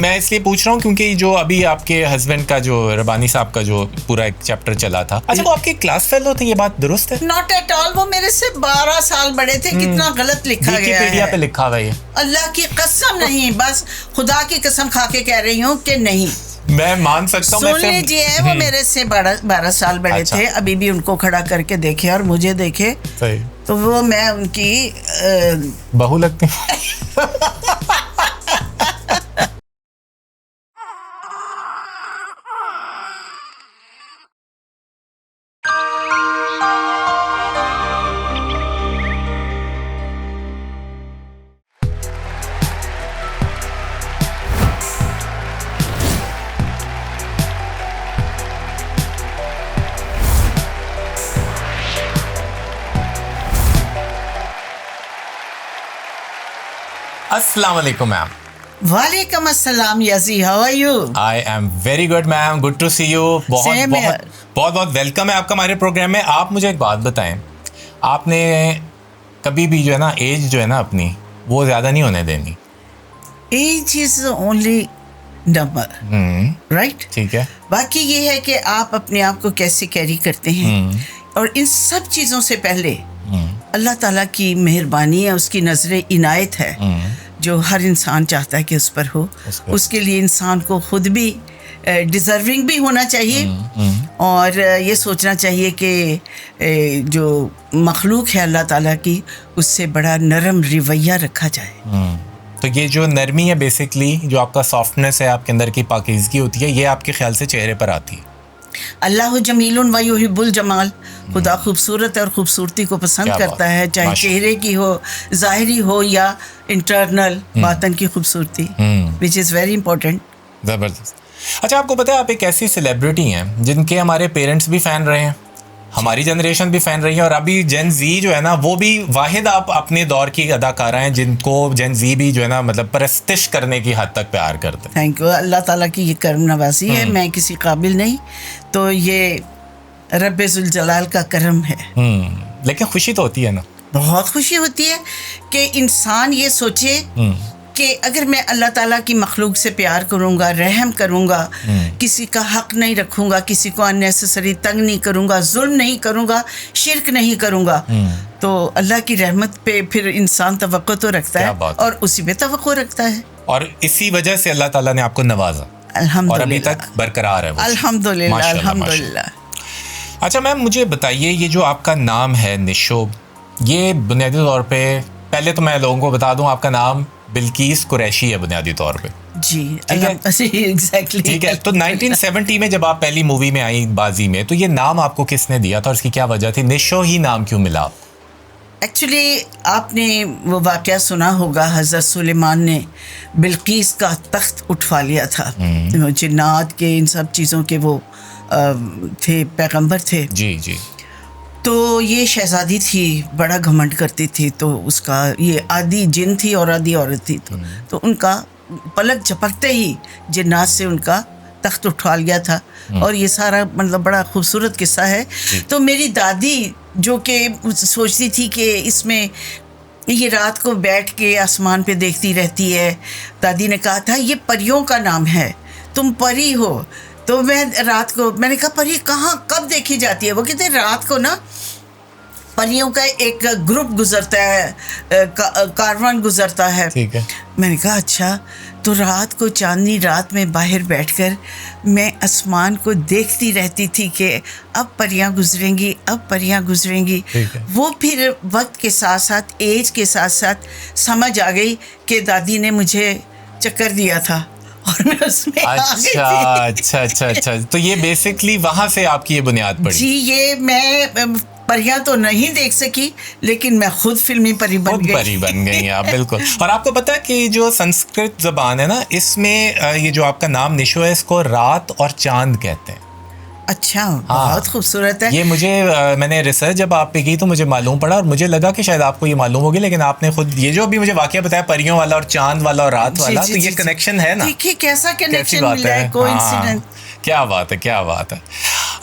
मैं इसलिए पूछ रहा हूँ क्योंकि जो अभी आपके हस्बैंड का जो रबानी साहब का जो पूरा एक चैप्टर चला था, अच्छा वो आपके क्लास फेलो थे, ये बात दुरुस्त है? नॉट एट ऑल, वो मेरे से 12 साल बड़े थे। कितना गलत लिखा गया है, विकिपीडिया पे लिखा हुआ है। अल्लाह की कसम नहीं, बस खुदा की कसम खा के कह रही हूँ कि नहीं। मैं मान सकता हूँ। सुन लीजिए, वो मेरे से 12 साल बड़े थे। अभी भी उनको खड़ा करके देखे और मुझे देखे तो वो मैं उनकी बहू लगती अस्सलाम वालेकुम मैम। वालेकुम अस्सलाम याजी, how are you? I am very good ma'am, good to see you. बहुत वेलकम है आपका हमारे प्रोग्राम में। आप मुझे एक बात बताएं, आपने कभी भी जो है ना एज जो है ना अपनी वो ज़्यादा नहीं होने देनी। Age is only number, right? ठीक है। बाकी ये है कि आप अपने आप को कैसे कैरी करते हैं। और इन सब चीज़ों से पहले अल्लाह ताला की मेहरबानी है, उसकी नज़र इनायत है जो हर इंसान चाहता है कि उस पर हो। उसके लिए इंसान को खुद भी डिज़र्विंग भी होना चाहिए और ये सोचना चाहिए कि जो मखलूक है अल्लाह ताला की, उससे बड़ा नरम रवैया रखा जाए। तो ये जो नरमी है बेसिकली, जो आपका सॉफ्टनेस है, आपके अंदर की पाकीज़गी होती है, ये आपके ख्याल से चेहरे पर आती है। अल्लाह जमीलुन व युहिब्बुल जमाल, खुदा खूबसूरत है और खूबसूरती को पसंद करता है, चाहे चेहरे की हो, ज़ाहिरी हो या इंटरनल बातन की खूबसूरती, विच इज़ वेरी इंपॉर्टेंट। ज़बरदस्त। अच्छा, आपको पता है आप एक ऐसी सेलिब्रिटी हैं जिनके हमारे पेरेंट्स भी फ़ैन रहे हैं, हमारी जनरेशन भी फ़ैन रही है, और अभी जेन जी जो है ना वो भी वाहिद आप अपने दौर की अदाकारा हैं जिनको जेन जी भी जो है ना मतलब परस्तिश करने की हद तक प्यार करते हैं। Thank you. अल्लाह ताला की ये करम नवाजी है, मैं किसी काबिल नहीं, तो ये रब्बे जुल जलाल का करम है। लेकिन खुशी तो होती है ना, बहुत खुशी होती है कि इंसान ये सोचे कि अगर मैं अल्लाह ताला की मखलूक से प्यार करूँगा, रहम करूँगा, किसी का हक नहीं रखूँगा, किसी को अननेसेसरी तंग नहीं करूँगा, जुल्म नहीं करूँगा, शिर्क नहीं करूँगा, तो अल्लाह की रहमत पे फिर इंसान तवक्को तो रखता है और उसी पे तवक्को रखता है। और इसी वजह से अल्लाह ताला ने आपको नवाजा और अभी तक बरकरार है। अल्हम्दुलिल्लाह, अल्हम्दुलिल्लाह। अच्छा मैम, मुझे बताइए ये जो आपका नाम है निशो, ये बुनियादी तौर पे, पहले तो मैं लोगों को बता दूं आपका नाम बिल्किस कुरैशी है बुनियादी तौर पे। जी, एग्जैक्टली। ठीक है। तो 1970 में जब आप पहली मूवी में आई बाजी में, तो ये नाम आपको किसने दिया था और इसकी क्या वजह थी? निशो ही नाम क्यों मिला? एक्चुअली आपने वो वाक़या सुना होगा, हज़रत सुलेमान ने बिल्किस का तख्त उठवा लिया था। जिन्नात के इन सब चीज़ों के वो थे, पैगंबर थे। जी जी। तो ये शहज़ादी थी, बड़ा घमंड करती थी, तो उसका ये आधी जिन थी और आधी औरत थी, तो उनका पलक झपकते ही जिन्नात से उनका तख्त उठवा लिया था। और ये सारा मतलब बड़ा खूबसूरत किस्सा है। तो मेरी दादी जो कि सोचती थी कि इसमें ये रात को बैठ के आसमान पे देखती रहती है, दादी ने कहा था ये परियों का नाम है, तुम परी हो। तो मैं रात को, मैंने कहा परी कहाँ कब देखी जाती है? वो कहते रात को ना परियों का एक ग्रुप गुजरता है, कारवान गुजरता है। ठीक है। मैंने कहा अच्छा। तो रात को चांदनी रात में बाहर बैठकर मैं आसमान को देखती रहती थी कि अब परियां गुजरेंगी, अब परियां गुजरेंगी। वो फिर वक्त के साथ साथ, एज के साथ साथ समझ आ गई कि दादी ने मुझे चक्कर दिया था और मैं उसमें अच्छा। तो ये बेसिकली वहां से आपकी ये बुनियाद पड़ी। जी, ये मैं परियां तो नहीं देख सकी, लेकिन मैं खुद फिल्मी परी बन गई आप, बिल्कुल। और आपको पता है कि जो संस्कृत ज़बान है ना, इसमें ये जो आपका नाम निशो है, इसको रात और चांद कहते हैं। अच्छा, बहुत खूबसूरत है। ये मुझे मैंने रिसर्च जब आप पे की तो मुझे मालूम पड़ा, और मुझे लगा कि शायद आपको ये मालूम होगी, लेकिन आपने खुद ये जो अभी मुझे वाकया बताया परियों वाला और चांद वाला और रात वाला, तो ये कनेक्शन है ना। देखिए कैसा कनेक्शन मिला है, कोइंसिडेंस। क्या बात है।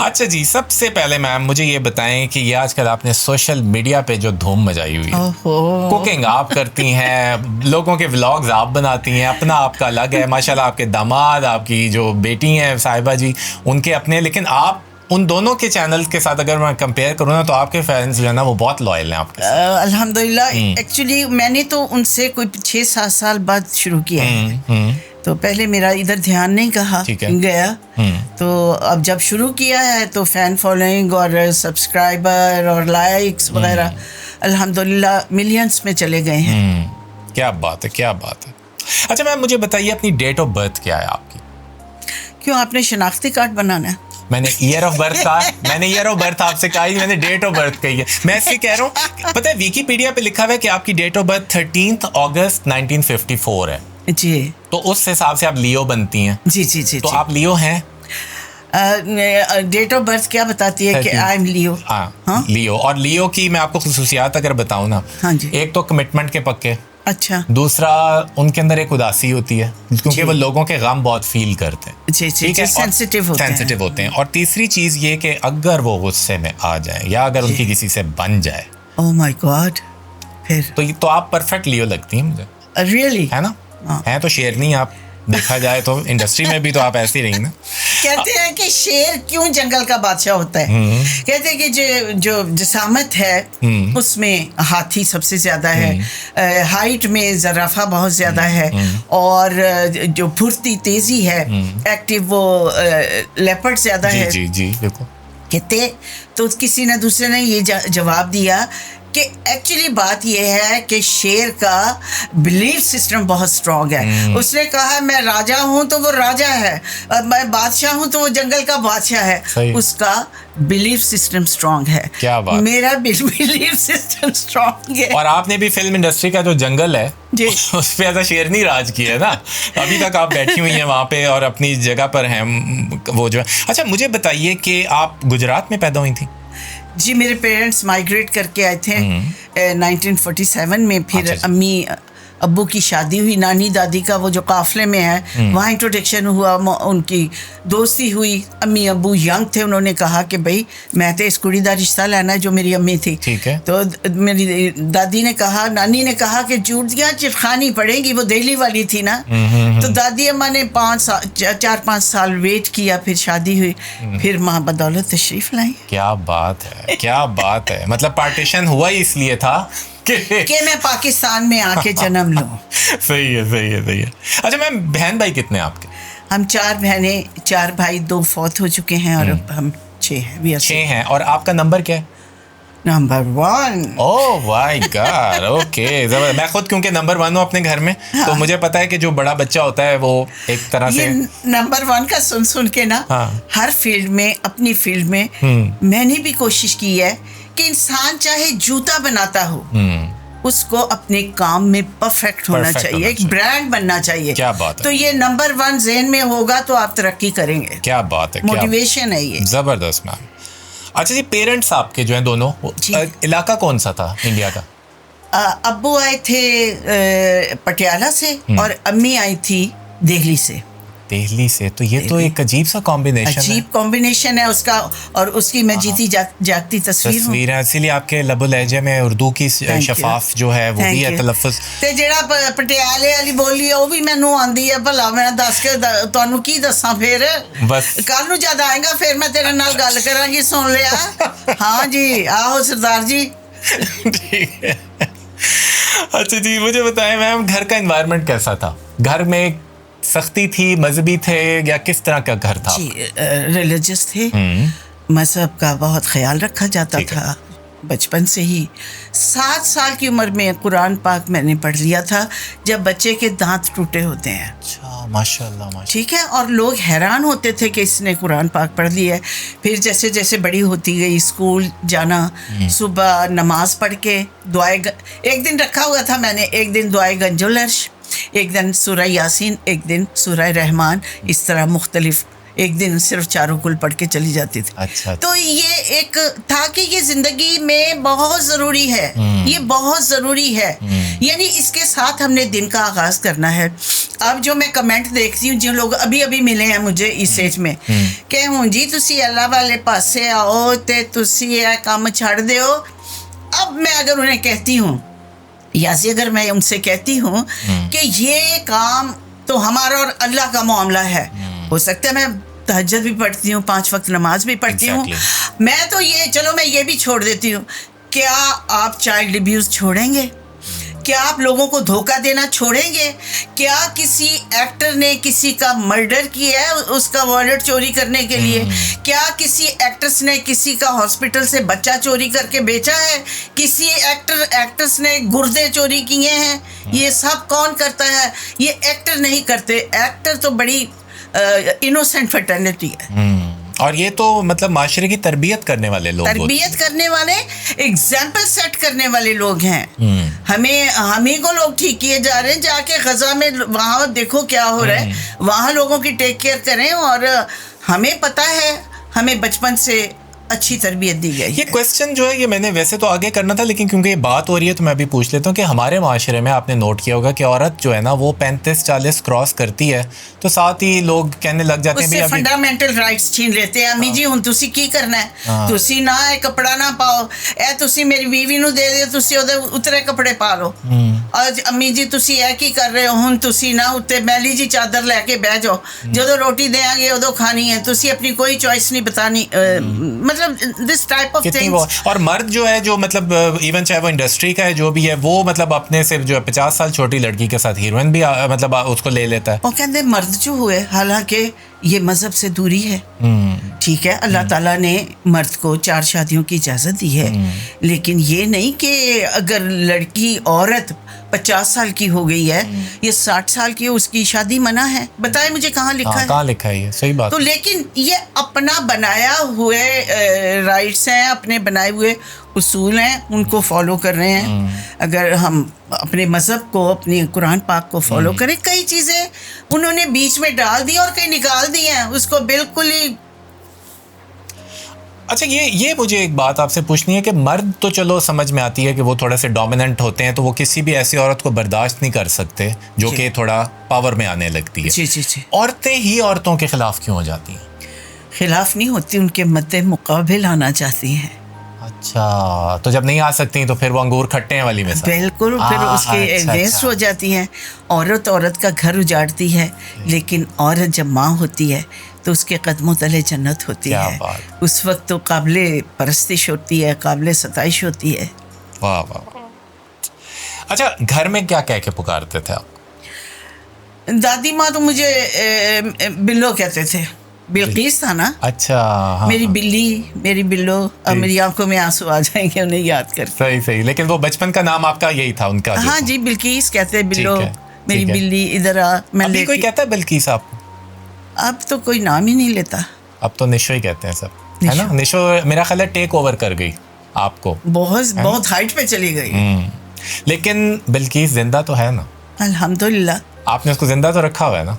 अच्छा जी, सबसे पहले मैम मुझे ये बताएं कि ये आजकल आपने सोशल मीडिया पे जो धूम मचाई हुई है, कुकिंग आप करती हैं, लोगों के व्लॉग्स आप बनाती हैं, अपना आपका अलग है, माशाल्लाह आपके दामाद, आपकी जो बेटी हैं साहिबा जी, उनके अपने, लेकिन आप उन दोनों के चैनल के साथ अगर मैं कंपेयर करूँ ना तो आपके फैंस जो है ना वो बहुत लॉयल हैं आपके साथ। अल्हम्दुलिल्लाह। एक्चुअली मैंने तो उनसे कोई 6-7 साल बाद शुरू किया है, तो पहले मेरा इधर ध्यान नहीं गया, तो अब जब शुरू किया है तो फैन फॉलोइंग और सब्सक्राइबर और लाइक्स वगैरह अल्हम्दुलिल्लाह मिलियंस में चले गए हैं। क्या बात है, क्या बात है। अच्छा मैम मुझे बताइए अपनी डेट ऑफ बर्थ क्या है आपकी? क्यों, आपने शनाख्ती कार्ड बनाना है? मैंने ईयर ऑफ बर्थ कहा, मैंने ईयर ऑफ बर्थ आपसे कहा ही, मैंने डेट ऑफ बर्थ कही है। मैं इसलिए कह रहा हूँ, पता है विकिपीडिया पे लिखा हुआ है कि आपकी डेट ऑफ बर्थ 13 अगस्त 1954 है जी, तो उस हिसाब से आप लियो बनती हैं। जी जी जी तो जी। आप लियो हैं? डेट ऑफ बर्थ क्या बताती है कि आई एम लियो? हाँ लियो। और लियो की मैं आपको खुसूसियात अगर बताऊँ ना, हाँ जी। एक तो कमिटमेंट के पक्के, अच्छा, दूसरा उनके अंदर एक उदासी होती है क्योंकि वो लोगों के गम बहुत फील करते हैं, जी जी ठीक है, सेंसिटिव होते हैं। और तीसरी चीज ये कि अगर वो गुस्से में आ जाए या अगर उनकी किसी से बन जाए, ओह माय गॉड, फिर तो आप परफेक्ट लियो लगती हैं मुझे, रियली है ना? हैं तो शेरनी आप, देखा जाए तो इंडस्ट्री में भी तो आप ऐसी रही ना। कहते हैं कि शेर क्यों जंगल का बादशाह होता है, कहते हैं कि जो जसामत है उसमें हाथी सबसे ज्यादा है, हाइट में जराफा बहुत ज्यादा है, और जो फुर्ती तेजी है, एक्टिव वो लेपर्ड ज्यादा है। जी जी बिल्कुल। कहते तो किसी ने दूसरे ने ये जवाब दिया कि एक्चुअली बात यह है कि शेर का बिलीफ सिस्टम बहुत स्ट्रांग है। उसने कहा मैं राजा हूं तो वो राजा है, और मैं बादशाह हूं तो वो जंगल का बादशाह है। उसका बिलीफ सिस्टम स्ट्रांग है। क्या बात। मेरा बिलीफ सिस्टम स्ट्रांग है। और आपने भी फिल्म इंडस्ट्री का जो जंगल है जी उस पे ऐसा शेरनी राज किया है ना, अभी तक आप बैठी हुई हैं वहाँ पे और अपनी जगह पर हैं वो जो है। अच्छा मुझे बताइए कि आप गुजरात में पैदा हुई थी? जी, मेरे पेरेंट्स माइग्रेट करके आए थे 1947 में। फिर अच्छा। अम्मी अब्बू की शादी हुई, नानी दादी का वो जो काफले में है वहाँ इंट्रोडक्शन हुआ, उनकी दोस्ती हुई। अम्मी अब्बू यंग थे, उन्होंने कहा कि भाई मैं तो इस कुड़ी दा रिश्ता लेना है, जो मेरी अम्मी थी। ठीक है। तो मेरी दादी ने कहा, नानी ने कहा कि जूतियाँ चिपकानी पड़ेगी, वो दिल्ली वाली थी ना। तो दादी अम्मा ने 4-5 साल वेट किया, फिर शादी हुई, फिर माँ बदौलत तशरीफ लाई। क्या बात है, क्या बात है। मतलब पार्टीशन हुआ ही इसलिए था कि मैं पाकिस्तान में आके जन्म लूं। सही है, सही है, सही है। अच्छा मैम, बहन भाई कितने आपके? हम 4 बहनें, 4 भाई, 2 फौत हो चुके हैं और अब हम 6 हैं। 6 हैं। और आपका नंबर क्या है? Number 1। Oh my God, okay जबरदस्त। मैं खुद क्योंकि नंबर 1 हूँ अपने घर में, तो मुझे पता है कि जो बड़ा बच्चा होता है वो एक तरह से नंबर 1 का सुन के ना, हर फील्ड में, अपनी फील्ड में मैंने भी कोशिश की है कि इंसान चाहे जूता बनाता हो, उसको अपने काम में परफेक्ट होना चाहिए, एक ब्रांड बनना चाहिए। क्या बात है। तो ये नंबर 1 ज़हन में होगा तो आप तरक्की करेंगे। क्या बात है, मोटिवेशन है ये। जबरदस्त मैम। अच्छा जी, पेरेंट्स आपके जो हैं दोनों, इलाका कौन सा था इंडिया का? अब्बू आए थे पटियाला से और अम्मी आई थी दिल्ली से। दिल्ली से, तो ये तो एक अजीब सा कॉम्बिनेशन है। अजीब कॉम्बिनेशन है उसका, और उसकी मैं जीती जागती तस्वीर है। इसीलिए आपके लबो लहजे में उर्दू की शफाफ जो है वो भी है तलफ्फुज़। ते जेड़ा पटियाले वाली बोली है वो भी मैनू आंदी है। भला मैं दस के तुहानू की दसां, फिर बस कल नू जद आएगा फिर मैं तेरे नाल गल करांगी। सुन लिया? हाँ जी, आओ सरदार जी। ठीक है। अच्छा जी, मुझे बताएं मैम, घर का एनवायरनमेंट कैसा था? घर में सख्ती थी, मजहबी थे, या किस तरह का घर था? जी, रिलीजियस थे। मजहब का बहुत ख्याल रखा जाता था बचपन से ही। 7 साल की उम्र में कुरान पाक मैंने पढ़ लिया था, जब बच्चे के दांत टूटे होते हैं। अच्छा, माशाल्लाह। ठीक है। और लोग हैरान होते थे कि इसने कुरान पाक पढ़ लिया है। फिर जैसे जैसे बड़ी होती गई, स्कूल जाना, सुबह नमाज पढ़ के दुआए, एक दिन रखा हुआ था मैंने, एक दिन दुआए गंजुल अर्श, एक दिन सूरह यासीन, एक दिन सूरह रहमान, इस तरह मुख्तलिफ। एक दिन सिर्फ 4 कुल पढ़ के चली जाती थी। अच्छा। तो ये एक था कि ये जिंदगी में बहुत ज़रूरी है, ये बहुत ज़रूरी है। यानी इसके साथ हमने दिन का आगाज करना है। अब जो मैं कमेंट देखती हूँ, जो लोग अभी अभी मिले हैं मुझे इस एज में, कि हूँ जी तुसी अल्लाह वाले पासे आओ ते तुसी ये काम छड़ दो। अब मैं अगर उन्हें कहती हूँ, या से अगर मैं उनसे कहती हूँ कि ये काम तो हमारा और अल्लाह का मामला है, हो सकता है मैं तहज्जुद भी पढ़ती हूँ, 5 वक्त नमाज भी पढ़ती हूँ, मैं तो ये चलो मैं ये भी छोड़ देती हूँ। क्या आप चाइल्ड अब्यूज़ छोड़ेंगे? क्या आप लोगों को धोखा देना छोड़ेंगे? क्या किसी एक्टर ने किसी का मर्डर किया है उसका वॉलेट चोरी करने के लिए? क्या किसी एक्ट्रेस ने किसी का हॉस्पिटल से बच्चा चोरी करके बेचा है? किसी एक्ट्रेस ने गुर्दे चोरी किए हैं? ये सब कौन करता है? ये एक्टर नहीं करते। एक्टर तो बड़ी इनोसेंट फर्टर्निटी है। और ये तो मतलब माशरे की तरबियत करने वाले लोग, तरबियत करने वाले, एग्जाम्पल सेट करने वाले लोग हैं। हमें को लोग ठीक किए जा रहे हैं। जाके गजा में वहाँ देखो क्या हो रहा है, वहाँ लोगों की टेक केयर करें। और हमें पता है, हमें बचपन से अच्छी तरबियत दी गई। ये क्वेश्चन जो है ये मैंने वैसे तो आगे करना था, लेकिन क्योंकि ये बात हो रही है तो मैं अभी पूछ लेता हूँ कि हमारे माशरे में आपने नोट किया होगा कि औरत जो है ना वो 35-40 क्रॉस करती है तो साथ ही लोग कहने लग जाते हैं उससे फंडामेंटल राइट्स छीन लेते हैं। अम्मी जी हुण तुसी की करना है, तुसी ना ए कपड़ा ना पाओ, ए तुसी मेरी बीवी नू दे दियो, तुसी ओदे उतरे कपड़े पा लो। और अम्मी जी तुसी ए की कर रहे हो, हुण तुसी ना उत्ते मैली जी चादर लेके बह जाओ, जदों रोटी देंगे उदों खानी है, तुसी अपनी कोई चॉइस नहीं बतानी। मतलब दिस टाइप ऑफ थिंग्स। और मर्द जो है, जो मतलब इवन चाहे वो इंडस्ट्री का है जो भी है, वो मतलब अपने से जो है 50 साल छोटी लड़की के साथ हीरोइन भी मतलब उसको ले लेता है। और कहते मर्द जो हुए, हालांकि ये मजहब से दूरी है, ठीक है, अल्लाह ताला ने मर्द को 4 शादियों की इजाज़त दी है, लेकिन ये नहीं कि अगर लड़की औरत 50 साल की हो गई है या 60 साल की है उसकी शादी मना है। बताए मुझे कहाँ लिखा है? कहाँ लिखा है ये? सही बात। तो लेकिन ये अपना बनाया हुए राइट्स हैं, अपने बनाए हुए उसूल हैं, उनको फॉलो कर रहे हैं। अगर हम अपने मज़हब को, अपनी कुरान पाक को फॉलो करें, कई चीज़ें उन्होंने बीच में डाल दी और कई निकाल दी हैं, उसको बिल्कुल ही। अच्छा, ये मुझे एक बात आपसे पूछनी है कि मर्द तो चलो समझ में आती है कि वो थोड़ा से डोमिनेंट होते हैं, तो वो किसी भी ऐसी औरत को बर्दाश्त नहीं कर सकते जो कि थोड़ा पावर में आने लगती है। जी। औरतें ही औरतों के खिलाफ क्यों हो जाती हैं? खिलाफ नहीं होती, उनके मद्दे मुकाबिल आना चाहती हैं। अच्छा, तो जब नहीं आ सकती तो फिर वो अंगूर खट्टे हैं वाली मिसाल। बिल्कुल, फिर उसके अगेंस्ट हो जाती हैं। औरत का घर उजाड़ती है, लेकिन औरत जब माँ होती है तो उसके कदमों तले जन्नत होती है। उस वक्त तो काबिले परस्तिश होती है, काबिले सताइश होती है। वाह वाह। अच्छा, घर में क्या कह के पुकारते थे आप? दादी माँ तो मुझे बिल्लो कहते थे। बिल्किस था ना। अच्छा, हाँ, मेरी बिल्ली, मेरी बिल्लो। अब मेरी आंखों में आंसू आ जाएंगे उन्हें याद कर। सही। लेकिन वो बचपन का नाम आपका यही था उनका? हाँ जी, बिल्किस कहते हैं। बिल्लो, मेरी बिल्ली, इधर आ। मैं कोई कहता है बिल्किस आपको? अब तो कोई नाम ही नहीं लेता, अब तो निशो ही कहते हैं सब, है ना? निशो मेरा ख्याल है टेक ओवर कर गई आपको, बहुत हाइट पे चली गई। लेकिन बिल्किस जिंदा तो है ना? अल्हम्दुलिल्लाह। आपने उसको जिंदा तो रखा हुआ है ना?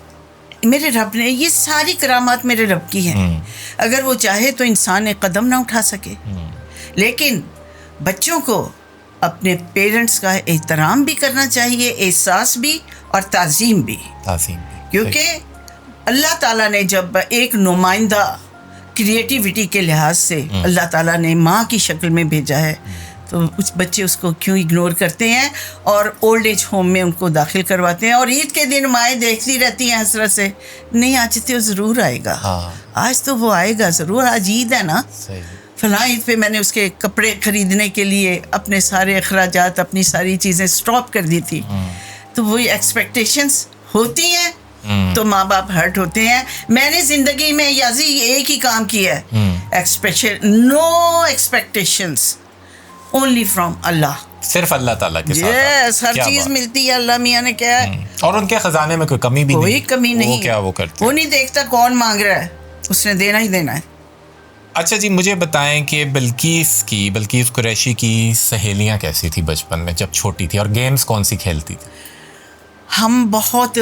मेरे रब ने, ये सारी करामात मेरे रब की हैं। अगर वो चाहे तो इंसान एक कदम ना उठा सके, लेकिन बच्चों को अपने पेरेंट्स का एहतराम भी करना चाहिए, एहसास भी और ताज़ीम भी। क्योंकि अल्लाह ताला ने जब एक नुमाइंदा क्रिएटिविटी के लिहाज से अल्लाह ताला ने माँ की शक्ल में भेजा है, तो उस बच्चे उसको क्यों इग्नोर करते हैं और ओल्ड एज होम में उनको दाखिल करवाते हैं। और ईद के दिन माएँ देखती रहती हैं हसरत से, नहीं आज तो ज़रूर आएगा। आज तो वो आएगा ज़रूर, आज ईद है ना, फलां ईद पे मैंने उसके कपड़े ख़रीदने के लिए अपने सारे अखराजात, अपनी सारी चीज़ें स्टॉप कर दी थी। तो वही एक्सपेक्टेशंस होती हैं, तो माँ बाप हर्ट होते हैं। मैंने ज़िंदगी में याजी एक ही काम किया है, नो एक्सपेक्टेशंस, ओनली फ्रॉम अल्लाह। सिर्फ अल्लाह ताला के साथ यस, हर चीज़ मिलती है। अल्लाह मियाँ ने क्या है, और उनके खजाने में कोई कमी भी नहीं, कोई कमी नहीं। क्या वो करते, वो नहीं देखता कौन मांग रहा है, उसने देना ही देना है। अच्छा जी, मुझे बताएं कि बिल्किस कुरैशी की सहेलियाँ कैसी थी बचपन में जब छोटी थी, और गेम्स कौन सी खेलती थी? हम बहुत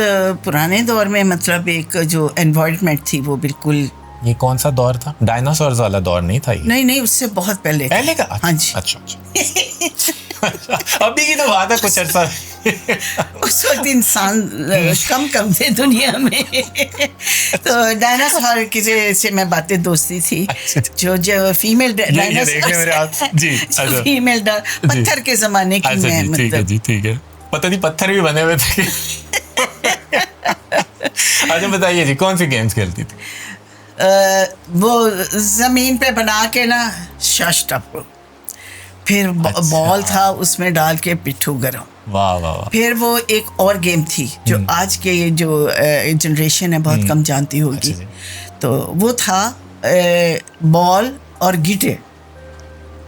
पुराने दौर में, मतलब एक जो एनवायरनमेंट थी वो बिल्कुल। ये कौन सा दौर था? डायनासोर्स वाला दौर नहीं था ये? नहीं, उससे बहुत पहले का? हाँ जी। अच्छा अभी की तो बात है, कुछ अर्सा उस वक्त इंसान कम थे दुनिया में। तो डायनासोर की से मैं बातें दोस्ती थी, जो फीमेल डायनासोर, फीमेल पत्थर के जमाने की मैं, ठीक है जी, ठीक है, पता नहीं पत्थर भी बने हुए थे। अच्छा बताइए जी, कौन सी गेम्स खेलती थी? वो जमीन पे बना के ना शस्टप, फिर बॉल था उसमें डाल के पिट्ठू गरम। वाह वाह वाह। फिर वो एक और गेम थी जो आज के जो जनरेशन है बहुत कम जानती होगी। तो वो था बॉल और गिटे,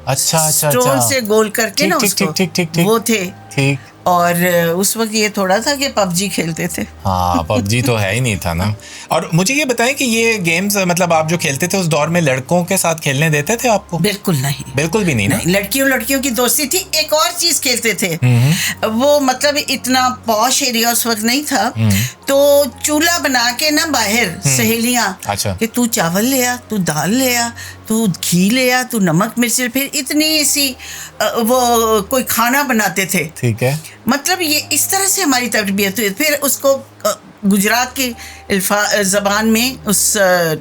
अच्छा स्टोन से गोल करके ना उसको, ठीक वो थे। ठीक। और उस वक्त ये थोड़ा था कि पबजी खेलते थे। हाँ, पबजी तो है ही नहीं था ना। और मुझे ये बताएं कि ये गेम्स मतलब आप जो खेलते थे उस दौर में लड़कों के साथ खेलने देते थे आपको? बिल्कुल नहीं, बिल्कुल भी नहीं ना। लड़कियों की दोस्ती थी। एक और चीज खेलते थे, वो मतलब इतना पॉश एरिया उस वक्त नहीं था, तो चूल्हा बना के ना बाहर सहेलियां, अच्छा, कि तू चावल ले आ, तू दाल ले आ, तू घी ले आ, तू नमक मिर्च, फिर इतनी सी वो कोई खाना बनाते थे। ठीक है, मतलब ये इस तरह से हमारी तरबियत हुई। फिर उसको गुजरात की ज़बान में उस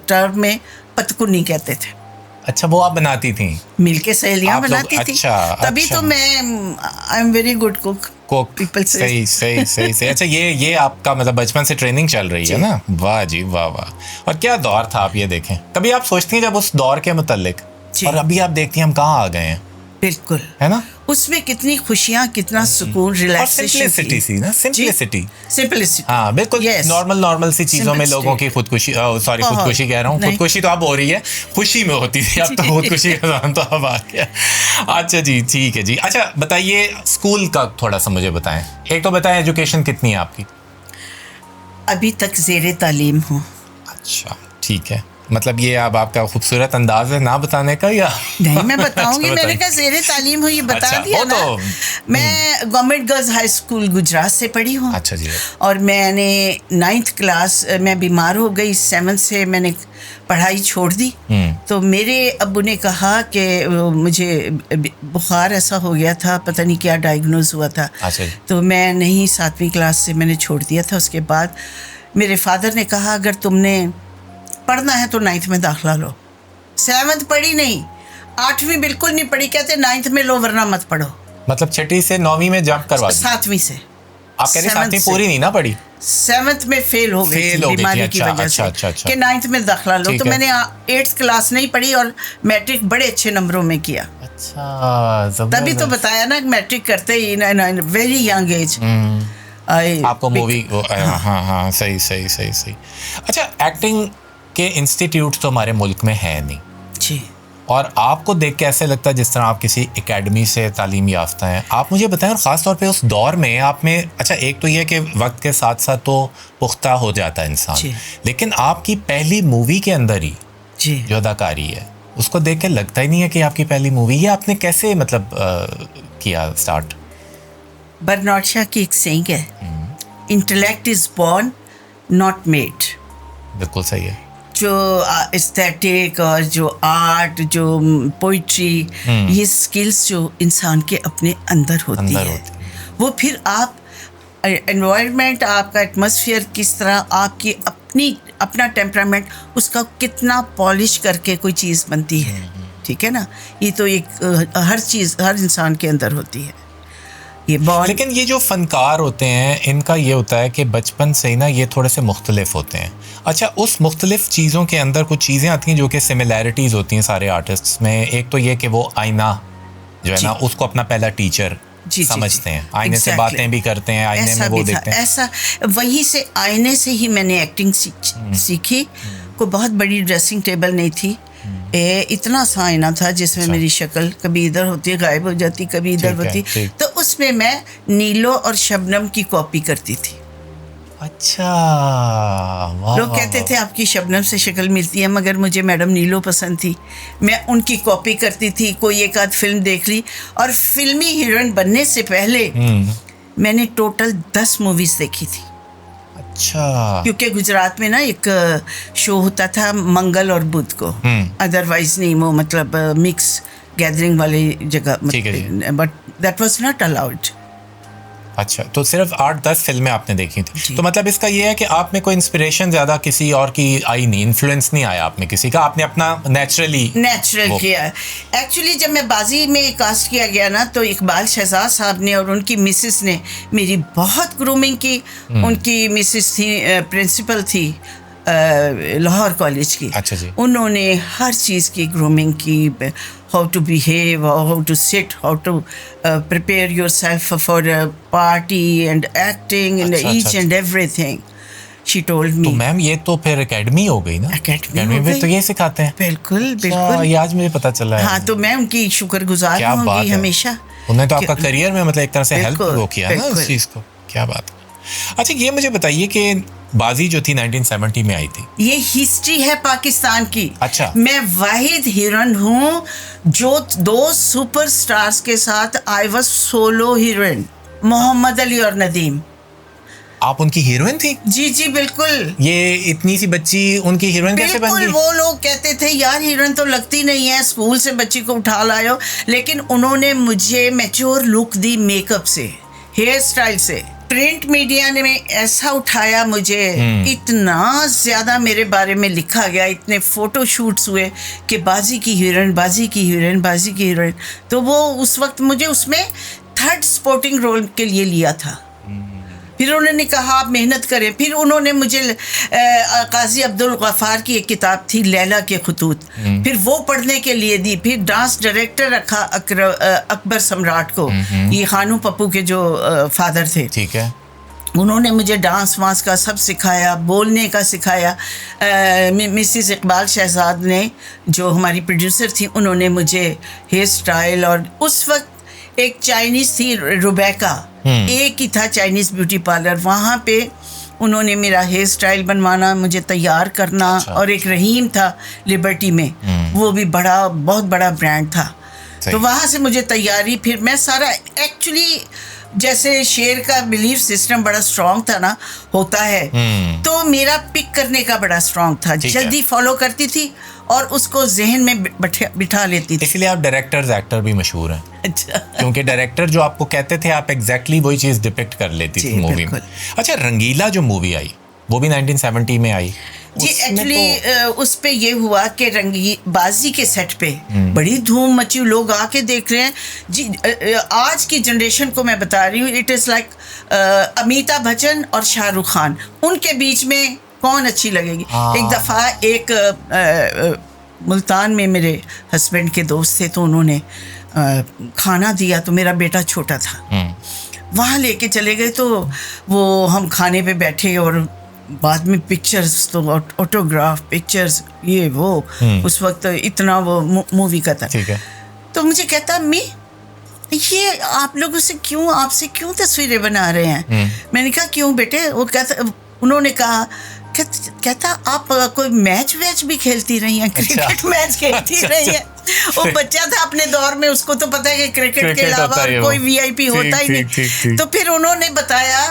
टर्म में पतकुनी कहते थे। अच्छा, वो आप बनाती थी? मिलके सहेलियां बनाती थी। अच्छा, तभी अच्छा। तो मैं आई am very good cook people से। सही सही सही सही। अच्छा, ये आपका मतलब बचपन से ट्रेनिंग चल रही है ना? वाह जी वाह वाह। और क्या दौर था, आप ये देखें, कभी आप सोचती हैं जब उस दौर के मुतालिक, और अभी आप देखती हैं हम कहाँ आ गए हैं? बिल्कुल, है ना? उसमें कितनी खुशियाँ, कितना सुकून, रिलैक्सेशन थी ना, सिंपलिसिटी। हाँ बिल्कुल, नॉर्मल सी चीजों में लोगों की खुदकुशी, सॉरी खुदकुशी कह रहा हूँ, खुदकुशी तो अब हो रही है, खुशी में होती थी, अब तो खुदकुशी का नाम तो अब आ गया। अच्छा जी, ठीक है जी। अच्छा बताइए, स्कूल का थोड़ा सा मुझे बताएं। एक तो बताएं, एजुकेशन कितनी है आपकी? अभी तक ज़ेरे तालीम हूँ। अच्छा, ठीक है। मतलब ये अब आपका खूबसूरत अंदाज है ना बताने का, या नहीं मैं बताऊंगी। मैंने कहा ज़ेरे तालीम हूँ, ये बता दिया ना। तो मैं government girls high school Gujarat से पढ़ी हूँ। अच्छा जी। और मैंने 9th क्लास में बीमार हो गई, 7th से मैंने पढ़ाई छोड़ दी। तो मेरे अब्बू ने कहा कि मुझे बुखार ऐसा हो गया था, पता नहीं क्या डायग्नोज हुआ था। अच्छा। तो मैं नहीं, 7वीं क्लास से मैंने छोड़ दिया था। उसके बाद मेरे फादर ने कहा अगर तुमने पढ़ना है तो 9th में दाखिला लो। 7th पढ़ी नहीं, 8वीं बिल्कुल नहीं पढ़ी, कहते 9th में लो वरना मत पढ़ो। मतलब 6ठी से 9वीं में जंप करवा दी? 7वीं से। आप कह रहे 7वीं पूरी नहीं ना पढ़ी? 7th में फेल हो गई थी बीमारी की वजह से, कि 9th में दाखिला लो। तो मैंने 8th क्लास नहीं पढ़ी और मैट्रिक बड़े अच्छे नंबरों में किया। अच्छा, तभी तो बताया ना, मैट्रिक करते ही वेरी यंग एज आपको मूवी। हाँ, सही। अच्छा, एक्टिंग के इंस्टीट्यूट तो हमारे मुल्क में है नहीं जी, और आपको देख के ऐसे लगता है जिस तरह आप किसी एकेडमी से तालीम याफ्ता हैं। आप मुझे बताएं, और ख़ास तौर पे उस दौर में आप में, अच्छा एक तो ये कि वक्त के साथ साथ तो पुख्ता हो जाता है इंसान, लेकिन आपकी पहली मूवी के अंदर ही जी जो अदाकारी है, उसको देख के लगता ही नहीं है कि आपकी पहली मूवी। ये आपने कैसे मतलब किया स्टार्ट? बर्नार्ड शॉ की एक सेइंग है, intellect is born not made. बिल्कुल सही है। जो एस्थेटिक और जो आर्ट, जो पोइट्री, ये स्किल्स जो इंसान के अपने अंदर होती है, वो फिर आप एनवायरनमेंट, आपका एटमॉस्फेयर किस तरह, आपकी अपना टेम्परामेंट, उसका कितना पॉलिश करके कोई चीज़ बनती है। ठीक है ना? ये तो एक हर चीज़ हर इंसान के अंदर होती है। लेकिन ये जो फनकार होते हैं, इनका ये होता है कि बचपन से ही ना ये थोड़े से मुख्तलिफ होते हैं। अच्छा, उस मुख्तलिफ चीज़ों के अंदर कुछ चीज़ें आती हैं जो कि सिमिलैरिटीज़ होती हैं सारे आर्टिस्ट्स में। एक तो ये कि वो आईना जो है ना, उसको अपना पहला टीचर समझते हैं, आईने से बातें भी करते हैं, आईने में वो देखते हैं। ऐसा वहीं से, आईने से ही मैंने एक्टिंग सीखी। कोई बहुत बड़ी ड्रेसिंग टेबल नहीं थी, इतना सा आईना था जिसमें मेरी शक्ल कभी इधर होती, गायब हो जाती, कभी इधर होती। तो उसमें मैं नीलो और शबनम की कॉपी करती थी। अच्छा, लोग कहते थे आपकी शबनम से शक्ल मिलती है, मगर मुझे मैडम नीलो पसंद थी, मैं उनकी कॉपी करती थी। कोई एक आध फिल्म देख ली, और फिल्मी हीरोइन बनने से पहले मैंने टोटल 10 मूवीज देखी थी। अच्छा, क्योंकि गुजरात में ना एक शो होता था मंगल और बुध को, अदरवाइज नहीं, वो मतलब मिक्स गैदरिंग वाली जगह, ठीक है जी। But that was not allowed. अच्छा, तो सिर्फ 8-10 फिल्में आपने देखी थी। जी। तो मतलब इसका ये है कि आप में कोई इंस्पिरेशन ज़्यादा किसी और की आई नहीं, इन्फ्लुएंस नहीं आया आप में किसी का, आपने अपना नेचुरल किया। एक्चुअली जब मैं बाजी में कास्ट किया गया ना, तो इकबाल शहजाद साहब ने और उनकी मिसेस ने मेरी बहुत ग्रूमिंग की। उनकी मिसेस थी, प्रिंसिपल थी लाहौर कॉलेज की। अच्छा जी। उन्होंने हर चीज़ की ग्रूमिंग की, how to behave, how to sit, how to prepare yourself for party and acting and each and everything she told me. तो मैम ये तो फिर एकेडमी हो गई ना? एकेडमी में तो ये सिखाते हैं। बिल्कुल अच्छा, बिल्कुल, ये आज मुझे पता चला है। हाँ, तो मैं उनकी शुक्रगुजार रहूंगी हमेशा। उन्होंने तो आपका करियर में मतलब एक तरह से हेल्प बिल्कुल, वो किया ना उस चीज़ को। क्या बात है। अच्छा, ये मुझे बताइए कि बाजी जो थी 1970 में आई थी, ये हिस्ट्री है पाकिस्तान की। अच्छा। मैं वाहिद हीरोइन हूँ जो 2 सुपरस्टार्स के साथ I was solo heroine, Mohammad Ali और नदीम। आप उनकी हीरोइन थी? जी जी बिल्कुल। ये इतनी सी बच्ची उनकी हीरोइन कैसे बन गई? वो लोग कहते थे यार हीरोइन तो लगती नहीं है, स्कूल से बच्ची को उठा लाओ, लेकिन उन्होंने मुझे मैच्योर लुक दी, मेकअप से, हेयर स्टाइल से। प्रिंट मीडिया ने ऐसा उठाया मुझे, इतना ज़्यादा मेरे बारे में लिखा गया, इतने फ़ोटो शूट्स हुए कि बाजी की हीरोइन, बाजी की हीरोइन, बाजी की हीरोइन। तो वो उस वक्त मुझे उसमें 3rd सपोर्टिंग रोल के लिए लिया था। फिर उन्होंने कहा आप मेहनत करें। फिर उन्होंने मुझे काजी अब्दुल गफ्फार की एक किताब थी लैला के खतूत, फिर वो पढ़ने के लिए दी। फिर डांस डायरेक्टर रखा अकबर सम्राट को, ये खानू पप्पू के जो फादर थे। ठीक है। उन्होंने मुझे डांस वांस का सब सिखाया, बोलने का सिखाया। मिसिस इकबाल शहजाद ने, जो हमारी प्रोड्यूसर थी, उन्होंने मुझे हेयर स्टाइल, और उस वक्त एक चाइनीज़ थी रुबैका, एक ही था चाइनीज़ ब्यूटी पार्लर, वहाँ पे उन्होंने मेरा हेयर स्टाइल बनवाना, मुझे तैयार करना। अच्छा। और एक रहीम था लिबर्टी में, वो भी बहुत बड़ा ब्रांड था। तो वहाँ से मुझे तैयारी, फिर मैं सारा एक्चुअली जैसे शेर का बिलीफ सिस्टम बड़ा स्ट्रांग था ना, होता है, तो मेरा पिक करने का बड़ा स्ट्रांग था, जल्दी फॉलो करती थी और उसको जहन में बिठा लेती थी। इसलिए आप डायरेक्टर्स एक्टर भी मशहूर हैं। अच्छा। क्योंकि डायरेक्टर जो आपको कहते थे आप एग्जैक्टली वही चीज़ डिपिक्ट कर लेती थी मूवी में। अच्छा, रंगीला जो मूवी आई वो भी 1970 में आई जी। एक्चुअली उस पे ये हुआ कि बाजी के सेट पे बड़ी धूम मची, लोग आके देख रहे हैं जी। आज की जनरेशन को मैं बता रही हूँ, it is like Amitabh Bachchan और शाहरुख खान, उनके बीच में कौन अच्छी लगेगी। एक दफ़ा एक मुल्तान में मेरे हस्बैंड के दोस्त थे, तो उन्होंने खाना दिया, तो मेरा बेटा छोटा था, वहाँ लेके चले गए। तो वो हम खाने पे बैठे और बाद में पिक्चर्स, तो ऑटोग्राफ पिक्चर्स, ये वो, उस वक्त इतना वो मूवी का था। ठीक है। तो मुझे कहता अम्मी ये आप लोगों से क्यों, आपसे क्यों तस्वीरें बना रहे हैं? मैंने कहा क्यों बेटे? वो कहता, उन्होंने कहा, कहता आप कोई मैच वैच भी खेलती रही हैं? क्रिकेट मैच खेलती रही है। वो बच्चा था अपने दौर में, उसको तो पता है कि क्रिकेट के अलावा कोई VIP होता ही नहीं। तो फिर उन्होंने बताया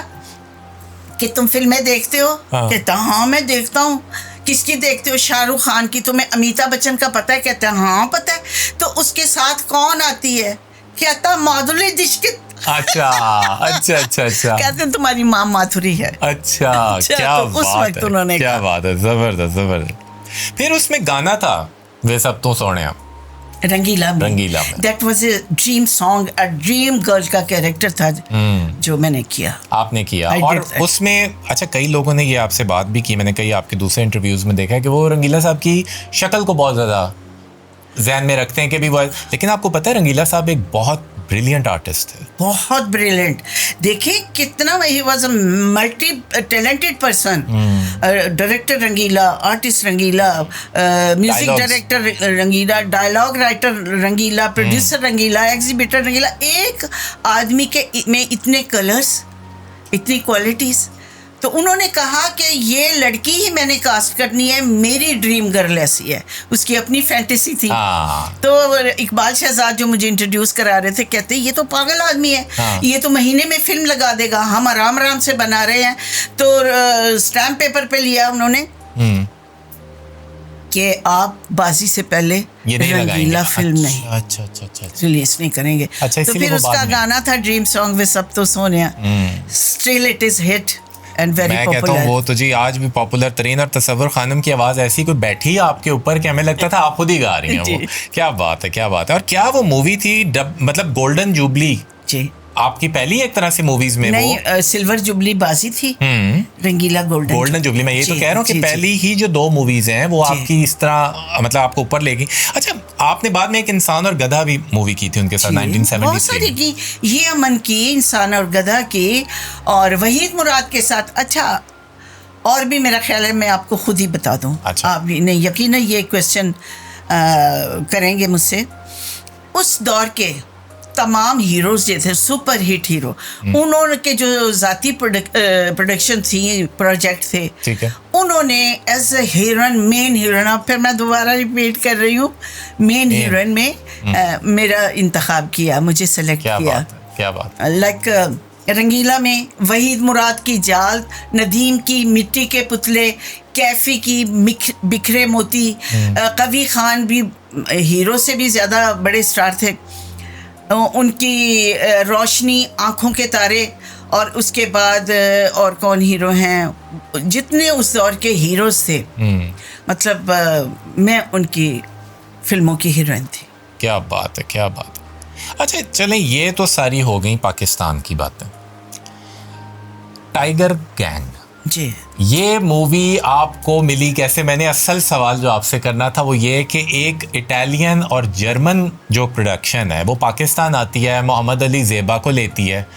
कि तुम फिल्में देखते हो? कहता हाँ मैं देखता हूँ। किसकी देखते हो? शाहरुख खान की। तुम्हें अमिताभ बच्चन का पता है? कहता है हाँ पता है। तो उसके साथ कौन आती है? कहता माधुरी दीक्षित। अच्छा अच्छा अच्छा अच्छा। कहते हैं तुम्हारी माँ माधुरी है। अच्छा क्या तो उस वक्त बात उन्होंने है, क्या बात है, जबरदस्त जबरदस्त। फिर उसमें गाना था वे सब तो सोने, रंगीला में। That was a dream song, a dream girl का कैरेक्टर था जो मैंने किया। आपने किया और उसमें अच्छा कई लोगों ने ये आपसे बात भी की, मैंने कई आपके दूसरे इंटरव्यूज में देखा है कि वो रंगीला साहब की शक्ल को बहुत ज़्यादा ज़हन में रखते हैं कि भी वो, लेकिन आपको पता है रंगीला साहब एक बहुत ब्रिलियंट आर्टिस्ट है, बहुत ब्रिलियंट। देखिए कितना, he was a multi talented person. Director Rangeela, artist Rangeela, music director Rangeela, dialogue writer Rangeela, producer Rangeela, exhibitor Rangeela. एक आदमी के में इतने कलर्स, इतनी क्वालिटीज। तो उन्होंने कहा कि ये लड़की ही मैंने कास्ट करनी है, मेरी ड्रीम गर्ल ऐसी है। उसकी अपनी फैंटेसी थी। तो इकबाल शहजाद जो मुझे इंट्रोड्यूस करा रहे थे, कहते ये तो पागल आदमी है, ये तो महीने में फिल्म लगा देगा, हम आराम आराम से बना रहे हैं। तो स्टैम्प पेपर पे लिया उन्होंने, कि आप बाजी से पहले ये नहीं रंगीला लगाएंगे। फिल्म नहीं अच्छा अच्छा अच्छा अच्छा। रिलीज नहीं करेंगे। अच्छा, तो इसीलिए फिर वो बाद उसका में। गाना था ड्रीम सॉन्ग वे सब तो Sonia, still it is hit and very मैं कहता हूँ पॉपुलर। वो तो जी आज भी पॉपुलर तरीन, और तसव्वुर खानम की आवाज़ ऐसी कोई बैठी है आपके ऊपर कि हमें लगता था आप खुद ही गा रही हैं वो। जी। क्या बात है, क्या बात है। और क्या वो मूवी थी मतलब गोल्डन जुबली जी आपकी पहली एक तरह से मूवीज में वो? नहीं, सिल्वर जुबली बाजी थी, रंगीला गोल्डन जुबली। मैं ये तो जी, कह रहा हूँ कि जी, जी। पहली ही जो 2 मूवीज हैं वो जी। आपकी इस तरह मतलब आपको ऊपर ले गई। अच्छा, आपने बाद में एक इंसान और गधा भी मूवी की थी उनके साथ जी, बहुत 1973 सारी में। की, ये अमन की, इंसान और गधा की, और वहीद मुराद के साथ। अच्छा, और भी मेरा ख्याल है मैं आपको खुद ही बता दूं। अच्छा। आप भी नहीं यकीन ये क्वेश्चन करेंगे मुझसे। उस दौर के तमाम हीरोज जो थे सुपर हिट हीरो, उन्होंने जो जाती प्रोडक्शन थी, प्रोजेक्ट थे, ठीक है। उन्होंने as a heroine, main heroine, फिर मैं दोबारा रिपीट कर रही हूँ, मेन हीरोइन में मेरा इंतखाब किया, मुझे सेलेक्ट क्या किया। बात है, क्या बात है। लाइक रंगीला में वहीद मुराद की जाल, नदीम की मिट्टी के पुतले, कैफी की बिखरे मोती, कवी खान भी हीरो से भी ज़्यादा बड़े स्टार थे, उनकी रोशनी, आँखों के तारे, और उसके बाद और कौन हीरो हैं, जितने उस दौर के हीरोज थे, मतलब मैं उनकी फिल्मों की हीरोइन थी। क्या बात है, क्या बात है। अच्छा चलें, ये तो सारी हो गई पाकिस्तान की बातें। टाइगर गैंग, जी, ये मूवी आपको मिली कैसे? मैंने असल सवाल जो आपसे करना था वो ये कि एक इटालियन और जर्मन जो प्रोडक्शन है वो पाकिस्तान आती है, मोहम्मद अली ज़ेबा को लेती है,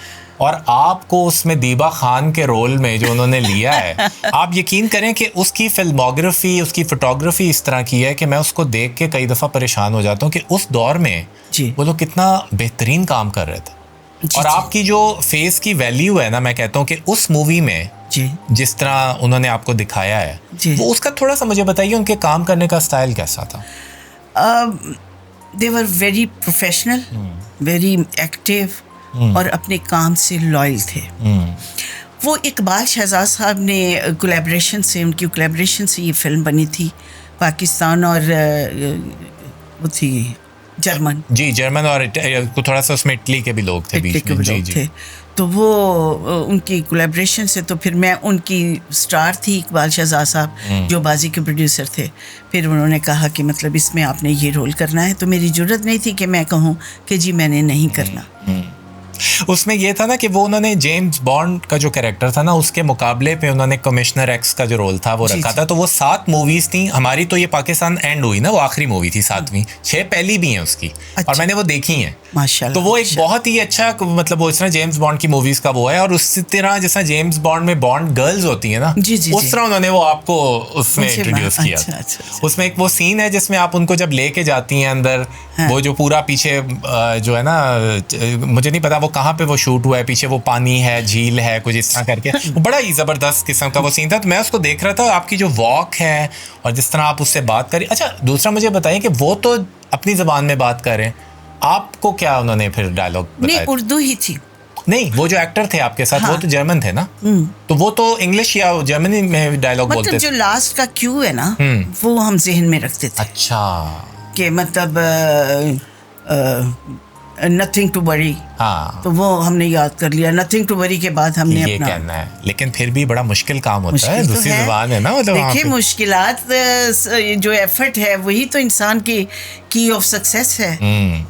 और आपको उसमें दीबा खान के रोल में जो उन्होंने लिया है, आप यकीन करें कि उसकी फिल्मोग्राफी, उसकी फोटोग्राफी इस तरह की है कि मैं उसको देख के कई दफ़ा परेशान हो जाता हूँ कि उस दौर में जी, वो लोग कितना बेहतरीन काम कर रहे थे। जी, और जी, आपकी जो फेस की वैल्यू है ना, मैं कहता हूँ कि उस मूवी में जी, जिस तरह उन्होंने आपको दिखाया है, जी। वो उसका थोड़ा सा मुझे बताइए, उनके काम करने का स्टाइल कैसा था? They were very professional, very active, और अपने काम से लॉयल थे। वो इकबाल शहजाद साहब ने कोलैबोरेशन से, उनकी कोलैबोरेशन से ये फिल्म बनी थी। पाकिस्तान और वो थी जर्मन, जी, जर्मन, और थोड़ा सा उसमें इटली के भी लोग थे बीच में। जी जी। थे। तो वो उनकी कोलैबोरेशन से, तो फिर मैं उनकी स्टार थी इकबाल शहजाद साहब, जो बाजी के प्रोड्यूसर थे। फिर उन्होंने कहा कि मतलब इसमें आपने ये रोल करना है, तो मेरी ज़रूरत नहीं थी कि मैं कहूँ कि जी मैंने नहीं करना। उसमें ये था ना कि वो उन्होंने जेम्स बॉन्ड का जो कैरेक्टर था ना, उसके मुकाबले पे उन्होंने कमिश्नर एक्स का जो रोल था वो जी, रखा जी। था। तो वो 7 मूवीज थी हमारी, तो ये पाकिस्तान एंड हुई ना, वो आखिरी मूवी थी 7वीं। 6 पहली भी हैं उसकी, और अच्छा। मैंने वो देखी हैं। माशाल्लाह। तो वो एक बहुत ही अच्छा, मतलब वो इस तरह जेम्स बॉन्ड की मूवीज का वो है, और उसी तरह जैसा जेम्स बॉन्ड में बॉन्ड गर्ल्स होती है ना, जी, जी, उस जी। तरह उन्होंने वो आपको उसमें अच्छा, इंट्रोड्यूस किया। अच्छा, अच्छा। उसमें एक वो सीन है जिसमें आप उनको जब लेके जाती हैं अंदर, हाँ। वो जो पूरा पीछे जो है ना, मुझे नहीं पता वो कहाँ पे वो शूट हुआ है, पीछे वो पानी है, झील है, कुछ इस तरह करके, वो बड़ा ही जबरदस्त किस्म का वो सीन था। तो मैं उसको देख रहा था, आपकी जो वॉक है और जिस तरह आप उससे बात करें। अच्छा, दूसरा मुझे बताइए कि वो तो अपनी जबान में बात कर रहे हैं, आपको क्या उन्होंने फिर डायलॉग नहीं, बताया? उर्दू ही थी। नहीं, वो जो एक्टर थे आपके साथ, हाँ। वो तो जर्मन थे ना, तो वो तो इंग्लिश या जर्मनी में डायलॉग मतलब बोलते जो थे? लास्ट का क्यू है ना, वो हम जहन में रखते थे अच्छा, कि मतलब नथिंग टू वरी, हाँ, तो वो हमने याद कर लिया। नथिंग टू वरी के बाद हमने ये अपना कहना है। लेकिन फिर भी बड़ा मुश्किल काम होता है, मुश्किल तो दूसरी है। जुबान है ना, मतलब वहाँ देखिए, पे। मुश्किलात जो एफर्ट है वही तो इंसान की ऑफ सक्सेस है।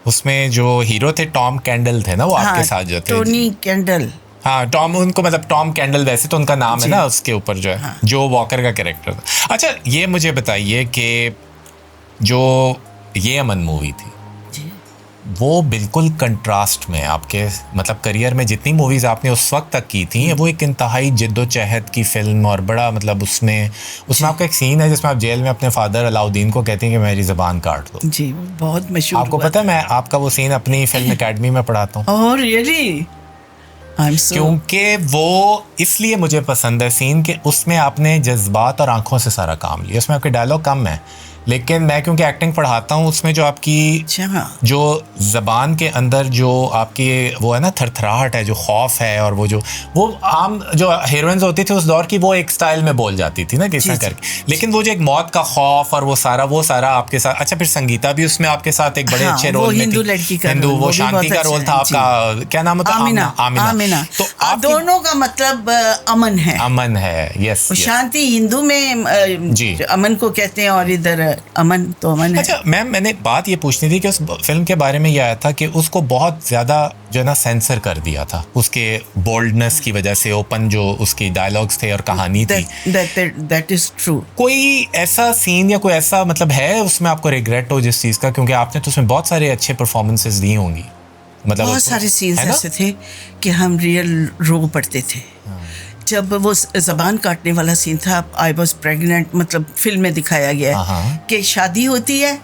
उसमें जो हीरो थे टॉम कैंडल थे ना, वो आपके साथ जो थे। Tony candle. हाँ, टॉम, उनको मतलब टॉम कैंडल वैसे तो उनका नाम है जी। ना, उसके ऊपर जो है जो वॉकर का कैरेक्टर था। अच्छा, ये मुझे बताइए कि जो ये अमन मूवी थी, जी। वो बिल्कुल कंट्रास्ट में आपके मतलब करियर में जितनी मूवीज़ आपने उस वक्त तक की थी, वो एक इंतहाई जिद्दोजहद की फिल्म, और बड़ा मतलब उसमें आपका एक सीन है जिसमें आप जेल में अपने फादर अलाउद्दीन को कहते हैं कि मेरी ज़बान काट दो। जी, वो बहुत मशहूर आपको हुआ पता है, मैं आपका वो सीन अपनी फिल्म एकेडमी में पढ़ाता हूँ। और रियली क्योंकि वो इसलिए मुझे पसंद है सीन कि उसमें आपने जज्बात और आंखों से सारा काम लिया। उसमें आपके डायलॉग कम है, लेकिन मैं क्योंकि एक्टिंग पढ़ाता हूँ, उसमें जो आपकी जो ज़बान के अंदर जो आपकी वो है ना थरथराहट है, जो खौफ है, और वो आम जो हीरोइंस होती थी उस दौर की, वो एक स्टाइल में बोल जाती थी ना किस तरह करके, लेकिन वो जो एक मौत का खौफ और वो सारा आपके साथ। अच्छा, फिर संगीता भी उसमें आपके साथ एक बड़े अच्छे रोल में हिंदू लड़की का, हिंदू, वो शांति का रोल था आपका, क्या नाम था? आमिना। तो दोनों का मतलब अमन है। अमन है, यस। शांति हिंदू में जी अमन को कहते हैं, और इधर अमन तो अमन है। अच्छा मैम, मैंने बात ये पूछनी थी कि उस फिल्म के बारे में ये आया था कि उसको बहुत ज्यादा जो है ना सेंसर कर दिया था उसके बोल्डनेस की वजह से, ओपन जो उसकी डायलॉग्स थे और कहानी थी। That is true. कोई ऐसा सीन या कोई ऐसा मतलब है उसमें आपको रिग्रेट हो जिस चीज का, क्योंकि आपने तो उसमें बहुत सारे अच्छे परफॉर्मेंसेस दी होंगी, मतलब बहुत सारे सीन्स ऐसे थे कि हम रियल रो पड़ते थे। जब वो ज़बान काटने वाला सीन था, आई वॉज प्रेग्नेंट, मतलब फिल्म में दिखाया गया है कि शादी होती है,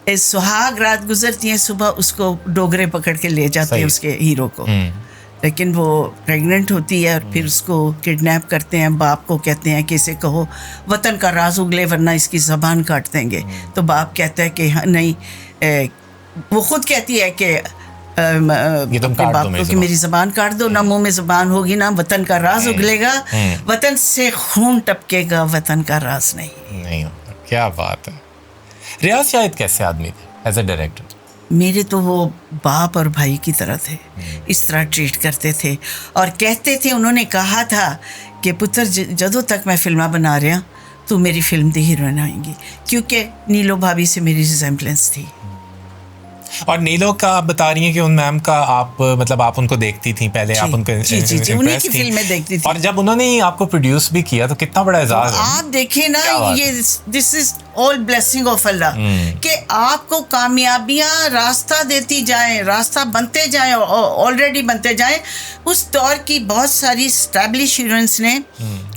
सुहाग रात गुजरती है, सुबह उसको डोगरे पकड़ के ले जाते हैं उसके हीरो को, लेकिन वो प्रेग्नेंट होती है और फिर उसको किडनैप करते हैं। बाप को कहते हैं कि इसे कहो वतन का राज उगले वरना इसकी ज़बान काट देंगे। तो बाप कहता है कि नहीं, वो खुद कहती है कि बाप को कि मेरी ज़बान काट दो, ना मुंह में ज़बान होगी ना वतन का राज उगलेगा, वतन से खून टपकेगा, वतन का राज नहीं होगा। क्या बात है। रियाज शाहिद कैसे आदमी थे एज ए डायरेक्टर? मेरे तो वो बाप और भाई की तरह थे, इस तरह ट्रीट करते थे और कहते थे, उन्होंने कहा था कि पुत्र जदों तक मैं फिल्में बना रहा तो मेरी फिल्म दी हीरोइन आएंगी, क्योंकि नीलो भाभी से मेरी रिजेम्बलेंस थी। और नीलो का आप बता रही हैं कि उन मैम का आप मतलब आप उनको देखती थी पहले, आप उनको जी उन्हीं की फिल्में देखती थी, और जब उन्होंने आपको प्रोड्यूस भी किया तो कितना बड़ा एजाज है। आप देखें ना, ये this is all blessing of अल्लाह कि आपको कामयाबियां रास्ता देती जाएं, रास्ता बनते जाएं, ऑलरेडी बनते जाएं। उस दौर की बहुत सारी स्टैब्लिश हीरोइंस ने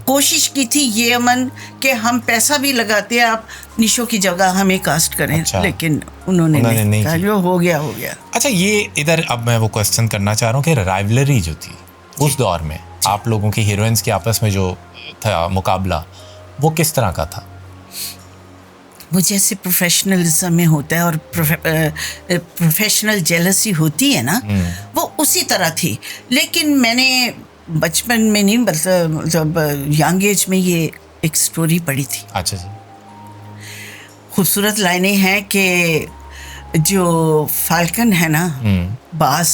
कोशिश की थी ये अमन कि हम पैसा भी लगाते हैं, आप निशो की जगह हमें कास्ट करें। अच्छा। लेकिन उन्होंने नहीं कहा, जो हो गया हो गया। अच्छा, ये इधर अब मैं वो क्वेश्चन करना चाह रहा हूँ कि राइवलरी जो थी उस दौर में आप लोगों की हीरोइंस के आपस में जो था मुकाबला, वो किस तरह का था? वो जैसे प्रोफेशनलिज्म में होता है और प्रोफेशनल जेलसी होती है ना, वो उसी तरह थी। लेकिन मैंने बचपन में नहीं, मतलब जब यंग एज में ये एक स्टोरी पढ़ी थी। अच्छा जी। खूबसूरत लाइनें हैं कि जो फाल्कन है ना, बाज,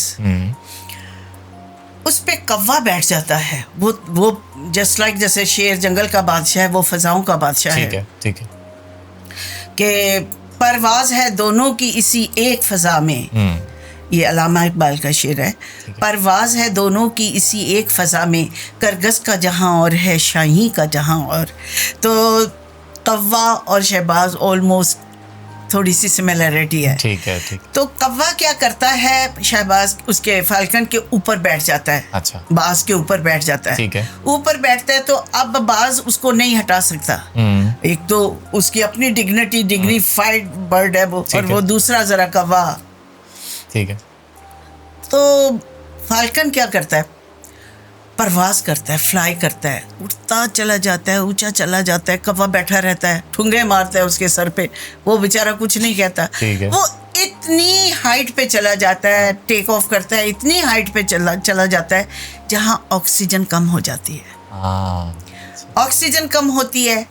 उस पे कौवा बैठ जाता है। वो जस्ट लाइक जैसे शेर जंगल का बादशाह है, वो फजाओं का बादशाह है। ठीक है। कि परवाज है दोनों की इसी एक फजा में, ये अलामा इकबाल का शेर है। परवाज है दोनों की इसी एक फजा में, करगस का जहां और है शाही का जहां और। तो कौवा और शहबाज ऑलमोस्ट थोड़ी सी सिमिलरिटी है। ठीक है। तो कौवा क्या करता है, शहबाज उसके फाल्कन के ऊपर बैठ जाता है। अच्छा। बाज के ऊपर बैठ जाता है। ठीक है। ऊपर बैठता है तो अब बाज उसको नहीं हटा सकता। एक तो उसकी अपनी डिग्निफाइड बर्ड है वो, और वो दूसरा जरा कौवा। ठीक है। तो फाल्कन क्या करता है, परवाज करता है, फ्लाई करता है, उड़ता चला जाता है, ऊंचा चला जाता है। कौवा बैठा रहता है, ठुंगे मारता है उसके सर पे, वो बेचारा कुछ नहीं कहता। वो इतनी हाइट पे चला जाता है, टेक ऑफ करता है, इतनी हाइट पे चला जाता है जहां ऑक्सीजन कम हो जाती है। ऑक्सीजन कम होती है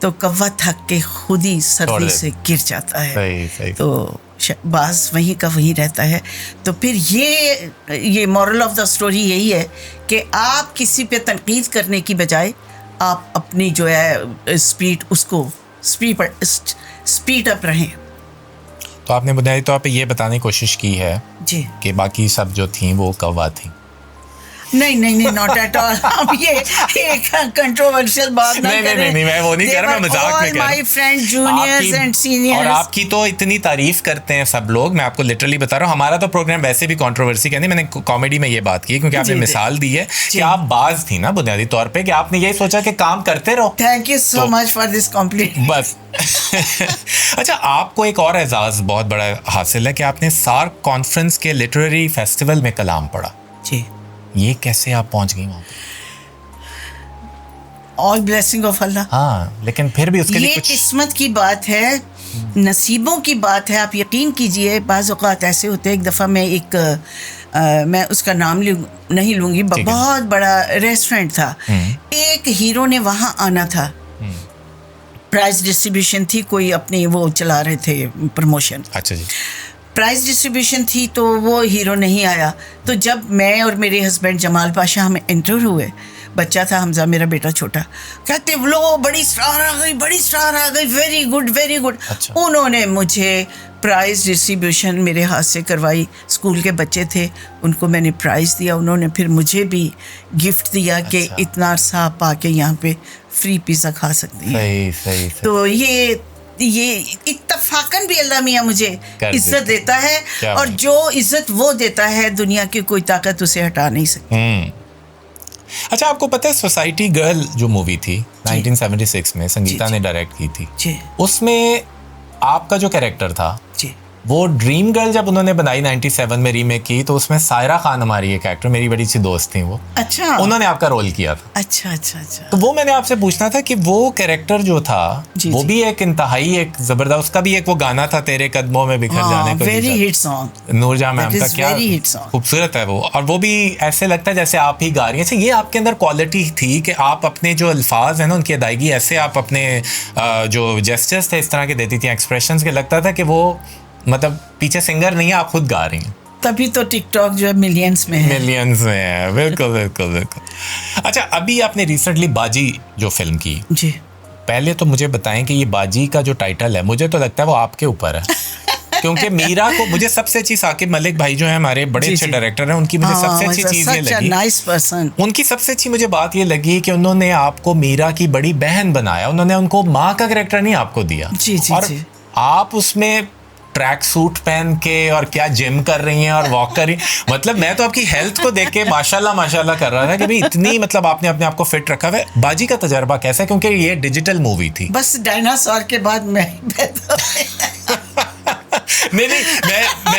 तो कौवा थक के खुद ही सर्दी से गिर जाता है। सही। तो बाज वहीं का वहीं रहता है। तो फिर ये मॉरल ऑफ द स्टोरी यही है कि आप किसी पे तनकीद करने की बजाय आप अपनी जो है स्पीड, उसको स्पीड अप रहें। तो आपने बुनियादी तौर पे ये बताने की कोशिश की है जी कि बाकी सब जो थी वो कौवा थी। नहीं, नॉट एट ऑल। अब ये एक कंट्रोवर्शियल बात ना करें। नहीं, मैं वो नहीं कह रहा, मैं मजाक में कह रहा हूं। My friend juniors and seniors, और आपकी तो इतनी तारीफ करते हैं सब लोग, मैं आपको लिटरली बता रहा हूँ। हमारा तो प्रोग्राम वैसे भी कंट्रोवर्सी का नहीं, मैंने कॉमेडी में ये बात की क्योंकि आपने मिसाल दी है कि आप बाज थी ना बुनियादी तौर पे, कि आपने यही सोचा कि काम करते रहो। Thank you so much for this complement. बस। अच्छा, आपको एक और एजाज बहुत बड़ा हासिल है कि आपने सार्क कॉन्फ्रेंस के लिटरेरी फेस्टिवल में कलाम पढ़ा। जी। ये कैसे आप पहुंच गई वहां पे? ऑल ब्लेसिंग ऑफ अल्लाह। हाँ, लेकिन फिर भी उसके लिए ये कुछ किस्मत की बात है, नसीबों की बात है। आप यकीन कीजिए, बाज़ औक़ात ऐसे होते हैं। एक दफ़ा मैं मैं उसका नाम नहीं लूँगी, बहुत बड़ा रेस्टोरेंट था, एक हीरो ने वहाँ आना था, प्राइज डिस्ट्रीब्यूशन थी, कोई अपनी वो चला रहे थे प्रमोशन। अच्छा जी। प्राइज डिस्ट्रीब्यूशन थी तो वो हीरो नहीं आया। तो जब मैं और मेरे हस्बैंड जमाल पाशा हम एंटर हुए, बच्चा था हमजा, मेरा बेटा छोटा, कहते लो बड़ी स्टार आ गई, बड़ी स्टार आ गई, वेरी गुड वेरी गुड। अच्छा। उन्होंने मुझे प्राइज़ डिस्ट्रीब्यूशन मेरे हाथ से करवाई। स्कूल के बच्चे थे, उनको मैंने प्राइज़ दिया, उन्होंने फिर मुझे भी गिफ्ट दिया कि अच्छा। इतना अरसा आप आके यहाँ पे फ्री पिज़्ज़ा खा सकती हैं। सही सही। तो ये इत्तफाकन भी अल्लाह मियाँ मुझे इज्जत देता है, और जो इज्जत वो देता है दुनिया की कोई ताकत उसे हटा नहीं सकती। अच्छा, आपको पता है सोसाइटी गर्ल जो मूवी थी 1976 में संगीता ने डायरेक्ट की थी जी। उसमें आपका जो कैरेक्टर था जी। वो ड्रीम गर्ल जब उन्होंने बनाई 97 में रीमेक की, तो उसमें सायरा खान हमारी एक एक्टर, मेरी बड़ी सी दोस्त थी वो, अच्छा, उन्होंने आपका रोल किया था। अच्छा अच्छा अच्छा। तो वो मैंने आपसे पूछना था कि वो कैरेक्टर जो था वो भी एक इंतहाई एक जबरदस्त, उसका भी एक वो गाना था तेरे कदमों में बिखर जाने को, very hit song, Noorjahan ma'am का, क्या खूबसूरत है वो, और वो भी ऐसे लगता है जैसे आप ही गा रही हैं। अच्छा, ये आपके अंदर क्वालिटी थी कि आप अपने जो अल्फाज है ना उनकी अदायगी ऐसे आप अपने जो जेस्चर्स थे इस तरह के देती थी, एक्सप्रेशंस के, लगता था कि वो मतलब पीछे सिंगर नहीं है, आप खुद गा रही हैं। तभी तो टिकटॉक जो है मिलियंस में है। मिलियंस में है, बिल्कुल बिल्कुल बिल्कुल। अच्छा, अभी आपने रिसेंटली बाजी जो फिल्म की जी, पहले तो मुझे बताएं कि ये बाजी का जो टाइटल है, मुझे तो लगता है वो आपके ऊपर है क्योंकि मीरा को, मुझे सबसे अच्छी साकिब मलिक भाई जो है हमारे बड़े अच्छे डायरेक्टर हैं, उनकी मुझे सबसे अच्छी चीज ये लगी, नाइस पर्सन, उनकी सबसे अच्छी मुझे बात ये लगी कि उन्होंने आपको मीरा की बड़ी बहन बनाया, उन्होंने उनको माँ का कैरेक्टर नहीं आपको दिया। जी जी और जी। आप उसमें ट्रैक सूट पहन के और क्या जिम कर रही हैं और वॉक कर रही हैं, मतलब मैं तो आपकी हेल्थ को देख के माशाल्लाह माशाल्लाह कर रहा था कि भाई इतनी, मतलब आपने अपने आप को फिट रखा हुआ है। बाजी का तजर्बा कैसा है, क्योंकि ये डिजिटल मूवी थी। बस डायनासोर के बाद मैं नहीं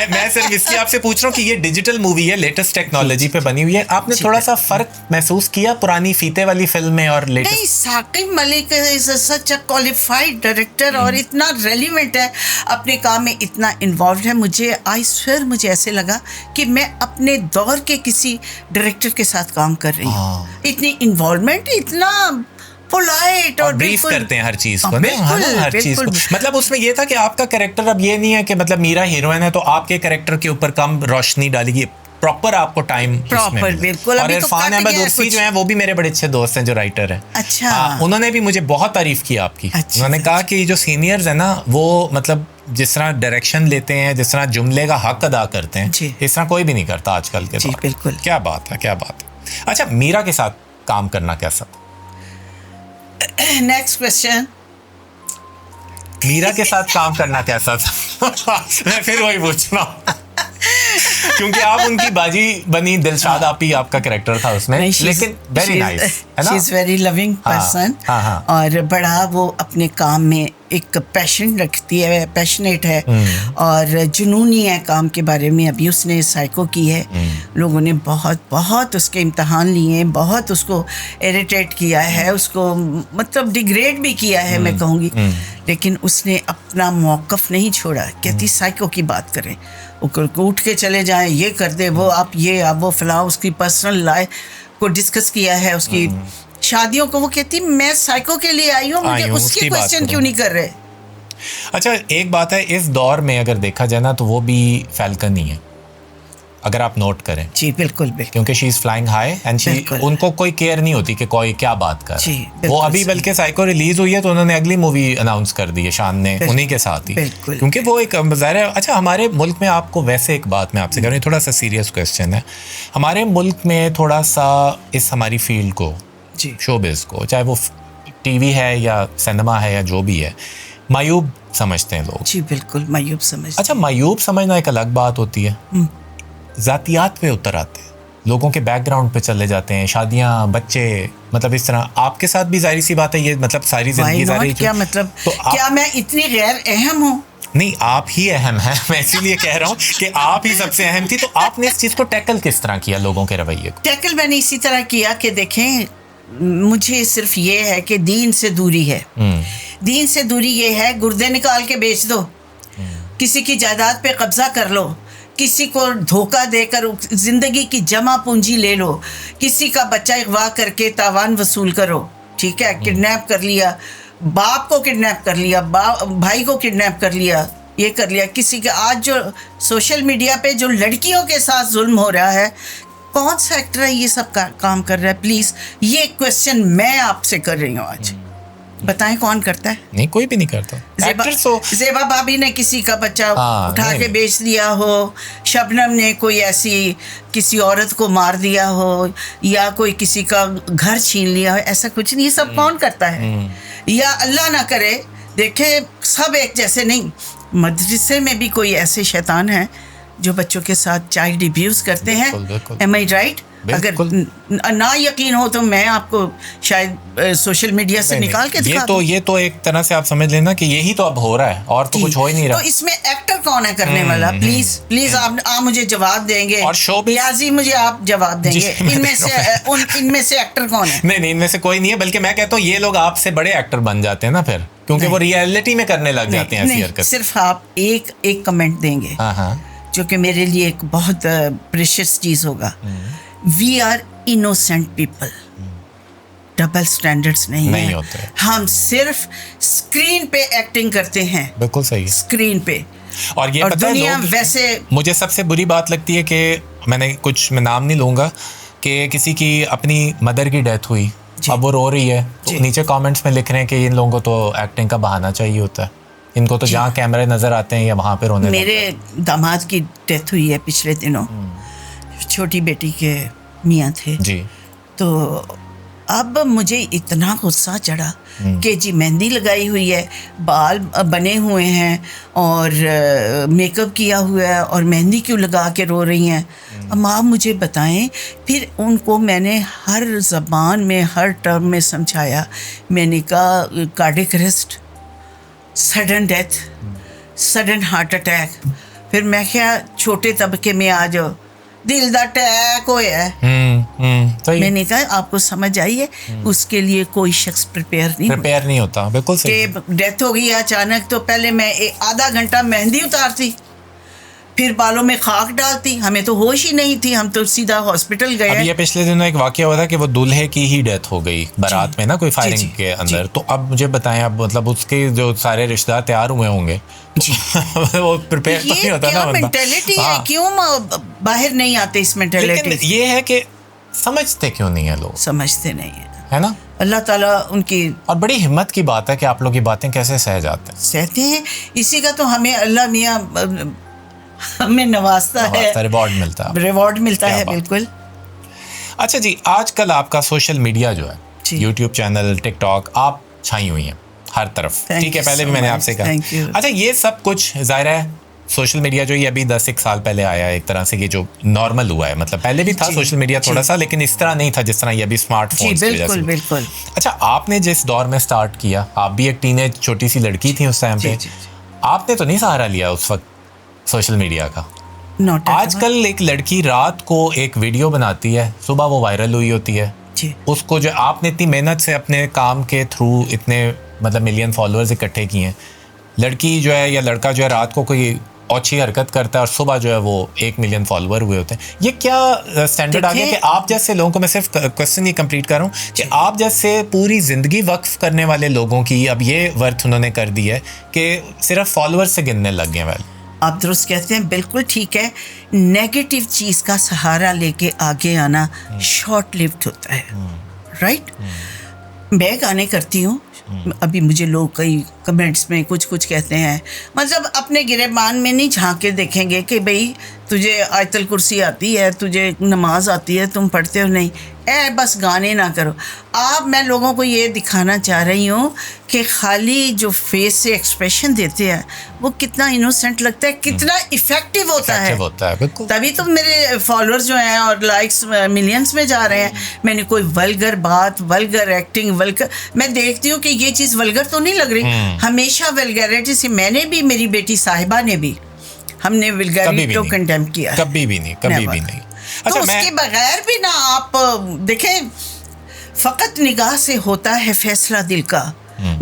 मैं सिर्फ इसलिए आपसे पूछ रहा हूँ कि ये डिजिटल मूवी है, लेटेस्ट टेक्नोलॉजी पे बनी हुई है। आपने थोड़ा सा फर्क महसूस किया पुरानी फीते वाली फिल्म में और लेटेस्ट? नहीं, Saqib Malik is such a qualified director और इतना रेलिवेंट है, अपने काम में इतना इन्वॉल्व है। मुझे ऐसे लगा कि मैं अपने दौर के किसी डायरेक्टर के साथ काम कर रही हूँ। इतनी इन्वॉल्वमेंट, इतना पोलाइट और ब्रीफ करते हैं हर चीज को, बिल्कुल, हर चीज को। मतलब उसमें ये था कि आपका कैरेक्टर अब ये नहीं है कि मतलब मीरा हीरोइन है तो आपके कैरेक्टर के ऊपर कम रोशनी डालेगी, प्रॉपर आपको टाइम प्रॉपर, बिल्कुल। और इरफान अहमद उर्सी जो है वो भी मेरे बड़े अच्छे दोस्त हैं जो राइटर हैं। अच्छा। उन्होंने भी मुझे बहुत तारीफ की आपकी। अच्छा, उन्होंने कहा कि जो सीनियर्स है ना वो मतलब जिस तरह डायरेक्शन लेते हैं, जिस तरह जुमले का हक अदा करते हैं, इस तरह कोई भी नहीं करता आजकल के दौर। बिल्कुल। क्या बात है, क्या बात है। अच्छा, मीरा के साथ काम करना कैसा? Next question. मीरा के साथ काम करना कैसा था? मैं फिर वही पूछ रहा हूँ क्योंकि आप उनकी बाजी बनी, दिलशाद आप ही आपका कैरेक्टर था उसमें, लेकिन वेरी नाइस है ना, she is very loving person, और बड़ा वो अपने काम में एक पैशन रखती है, पैशनेट है और जुनूनी है काम के बारे में। अभी उसने साइको की है, लोगों ने बहुत उसके इम्तहान लिए हैं, बहुत उसको इरिटेट किया है, उसको मतलब डिग्रेड भी किया है मैं कहूँगी, लेकिन उसने अपना मौक़िफ़ नहीं छोड़ा। कहती साइको की बात करें, उठ के चले जाएं, ये कर दे, वो आप वो फलां, उसकी पर्सनल लाइफ को डिस्कस किया है, उसकी शादियों को। वो कहती मैं साइको के लिए आई हूँ, मुझे उसकी क्वेश्चन क्यों नहीं कर रहे। अच्छा, एक बात है, इस दौर में अगर देखा जाए ना तो वो भी फैल्कन ही है, अगर आप नोट करें। जी बिल्कुल बिल्कुल, क्योंकि she is flying high and उनको कोई केयर नहीं होती कि कोई क्या बात कर रहा है। वो अभी बल्कि साइको रिलीज हुई है तो उन्होंने अगली मूवी अनाउंस कर दी है शान ने उन्हीं के साथ ही, क्योंकि वो एक ज़ाहिर है। अच्छा, हमारे मुल्क में आपको वैसे एक बात मैं आपसे कह रही हूँ, थोड़ा सा सीरियस क्वेश्चन है। हमारे मुल्क में थोड़ा सा इस हमारी फील्ड को, शोबिज़ को, चाहे वो टीवी है या सिनेमा है या जो भी है, मायूब समझते हैं लोग। जी बिल्कुल, मायूब समझते। अच्छा, मायूब समझना एक अलग बात होती है, ज़ातियात पे उतर आते हैं, लोगों के बैकग्राउंड पे चले जाते हैं, शादियां, बच्चे, मतलब इस तरह आपके साथ भी जाहिर सी बात है, ये मतलब सारी जिंदगी क्या मतलब तो क्या मैं इतनी गैर अहम हूँ? नहीं, आप ही अहम हैं, मैं इसीलिए कह रहा हूँ कि आप ही सबसे अहम थी। तो आपने इस चीज़ को टैकल किस तरह किया, लोगों के रवैये को? टैकल मैंने इसी तरह किया कि देखें, मुझे सिर्फ ये है कि दीन से दूरी है। दीन से दूरी ये है, गुर्दे निकाल के बेच दो, किसी की जायदाद पे कब्जा कर लो, किसी को धोखा देकर जिंदगी की जमा पूंजी ले लो, किसी का बच्चा अगवा करके तावान वसूल करो, ठीक है, किडनैप कर लिया, बाप को किडनैप कर लिया, भाई को किडनैप कर लिया, ये कर लिया किसी के। आज जो सोशल मीडिया पे जो लड़कियों के साथ जुल्म हो रहा है, कौन सा एक्टर है ये सब काम कर रहा है? प्लीज ये क्वेश्चन मैं आपसे कर रही हूँ आज, बताएं कौन करता है? नहीं, कोई भी नहीं करता। ज़ेबा भाभी ने किसी का बच्चा उठा के बेच दिया हो, शबनम ने कोई ऐसी किसी औरत को मार दिया हो, या कोई किसी का घर छीन लिया हो, ऐसा कुछ नहीं। ये सब कौन करता है? या अल्लाह ना करे, देखे सब एक जैसे नहीं, मदरसे में भी कोई ऐसे शैतान हैं जो बच्चों के साथ चाइल्ड अब्यूज़ करते हैं। एम आई राइट? अगर ना यकीन हो तो मैं आपको शायद सोशल मीडिया से निकाल के दिखा दूं। ये तो एक तरह से आप समझ लेना कि यही तो अब हो रहा है, और तो कुछ हो ही नहीं रहा। तो इसमें एक्टर कौन है करने वाला? प्लीज आप मुझे जवाब देंगे, और याजी मुझे आप जवाब देंगे, इनमें से एक्टर कौन है? नहीं, इनमें से कोई नहीं है, बल्कि मैं कहता हूँ ये लोग आपसे बड़े एक्टर बन जाते हैं ना फिर, क्योंकि वो रियलिटी में करने लग जाते हैं ऐसी हरकत। सिर्फ आप एक कमेंट देंगे जो कि मेरे लिए एक बहुत प्रेशियस चीज होगा। We are innocent people, double standards नहीं होते। हम सिर्फ स्क्रीन पे एक्टिंग करते हैं। बिल्कुल सही, स्क्रीन पे। और ये पता है वैसे मुझे सबसे बुरी बात लगती है कि मैं नाम नहीं लूंगा, कि किसी की अपनी मदर की डेथ हुई, अब वो रो रही है, तो नीचे कमेंट्स में लिख रहे हैं कि इन लोगों को तो एक्टिंग का बहाना चाहिए होता है, इनको तो जहाँ कैमरे नजर आते हैं या वहाँ पे रोने। मेरे दामाद की डेथ हुई है पिछले दिनों, छोटी बेटी के मियाँ थे जी। तो अब मुझे इतना गुस्सा चढ़ा कि जी मेहंदी लगाई हुई है, बाल बने हुए हैं और मेकअप किया हुआ है, और मेहंदी क्यों लगा के रो रही हैं? अब आप मुझे बताएं। फिर उनको मैंने हर ज़बान में हर टर्म में समझाया। मैंने कहा cardiac arrest, sudden death, sudden heart attack. फिर मैं क्या छोटे तबके में आ जाओ, दिल दा अटैक होया है। मैंने कहा आपको समझ आई है, उसके लिए कोई शख्स प्रिपेयर नहीं होता। बिल्कुल सही। डेथ हो गई अचानक, तो पहले मैं आधा घंटा मेहंदी उतारती, फिर बालों में खाक डालती, हमें तो होश ही नहीं थी, हम तो सीधा हॉस्पिटल गए। अब ये पिछले दिनों एक वाकया हुआ था कि वो दूल्हे की ही डेथ हो गई बारात में ना, कोई फायरिंग के अंदर। तो अब मुझे बताएं, अब मतलब उसके जो सारे रिश्तेदार तैयार हुए होंगे वो प्रिपेयर तो नहीं होता ना बंदा। मेंटालिटी है, क्यों बाहर नहीं आते इस मेंटालिटी? लेकिन ये है कि समझते क्यों नहीं है लोग, समझते नहीं है ना। अल्लाह ताला उनकी, और बड़ी हिम्मत की बात है कि आप लोग ये बातें कैसे सह जाते हैं। सहते हैं, इसी का तो हमें अल्लाह मियाँ हमें नवाजता है, रिवॉर्ड मिलता है। बिल्कुल। अच्छा जी, आजकल आपका सोशल मीडिया जो है, यूट्यूब चैनल, टिकटॉक, आप छाई हुई हैं हर तरफ, ठीक है। पहले भी मैंने आपसे कहा। अच्छा, ये सब कुछ जाहिर है सोशल मीडिया जो ये अभी 10-1 साल पहले आया है, एक तरह से ये जो नॉर्मल हुआ है, मतलब पहले भी था सोशल मीडिया थोड़ा सा, लेकिन इस तरह नहीं था जिस तरह ये अभी स्मार्टफोन की वजह से। बिल्कुल। अच्छा, आपने जिस दौर में स्टार्ट किया, आप भी एक टीनेज छोटी सी लड़की थी उस टाइम पे, आपने तो नहीं सहारा लिया उस वक्त सोशल मीडिया का? आजकल एक लड़की रात को एक वीडियो बनाती है, सुबह वो वायरल हुई होती है, उसको जो आपने इतनी मेहनत से अपने काम के थ्रू इतने मतलब मिलियन फॉलोअर्स इकट्ठे किए हैं, लड़की जो है या लड़का जो है रात को कोई अच्छी हरकत करता है और सुबह जो है वो 1 मिलियन फॉलोअर हुए होते हैं। ये क्या स्टैंडर्ड आ गया कि आप जैसे लोगों को, मैं सिर्फ क्वेश्चन ही कंप्लीट कर रहा हूँ कि आप जैसे पूरी ज़िंदगी वक्फ करने वाले लोगों की अब ये वर्थ उन्होंने कर दी है कि सिर्फ फॉलोअर से गिनने लग गए। वाले आप दुरुस्त कहते हैं, बिल्कुल ठीक है। नेगेटिव चीज़ का सहारा लेके आगे आना शॉर्ट लिव्ड होता है, राइट। मैं गाने करती हूँ, अभी मुझे लोग कई कमेंट्स में कुछ कहते हैं, मतलब अपने गिरेबान में नहीं झांक के देखेंगे कि भाई तुझे आयतल कुर्सी आती है, तुझे नमाज आती है, तुम पढ़ते हो नहीं, बस गाने ना करो आप। मैं लोगों को ये दिखाना चाह रही हूँ कि खाली जो फेस से एक्सप्रेशन देते हैं वो कितना इनोसेंट लगता है, कितना इफ़ेक्टिव होता है। तभी तो मेरे फॉलोअर्स जो हैं और लाइक्स मिलियंस में जा रहे हैं। मैंने कोई वल्गर बात, वल्गर एक्टिंग, वल्गर, मैं देखती हूँ कि ये चीज़ वल्गर तो नहीं लग रही। हमेशा वल्गैरिटी से, मैंने भी, मेरी बेटी साहिबा ने भी, हमने वल्गैरिटी को कंडेम किया, कभी भी नहीं। अच्छा, तो उसके बगैर भी ना आप देखें, फ़कत निगाह से होता है फैसला दिल का,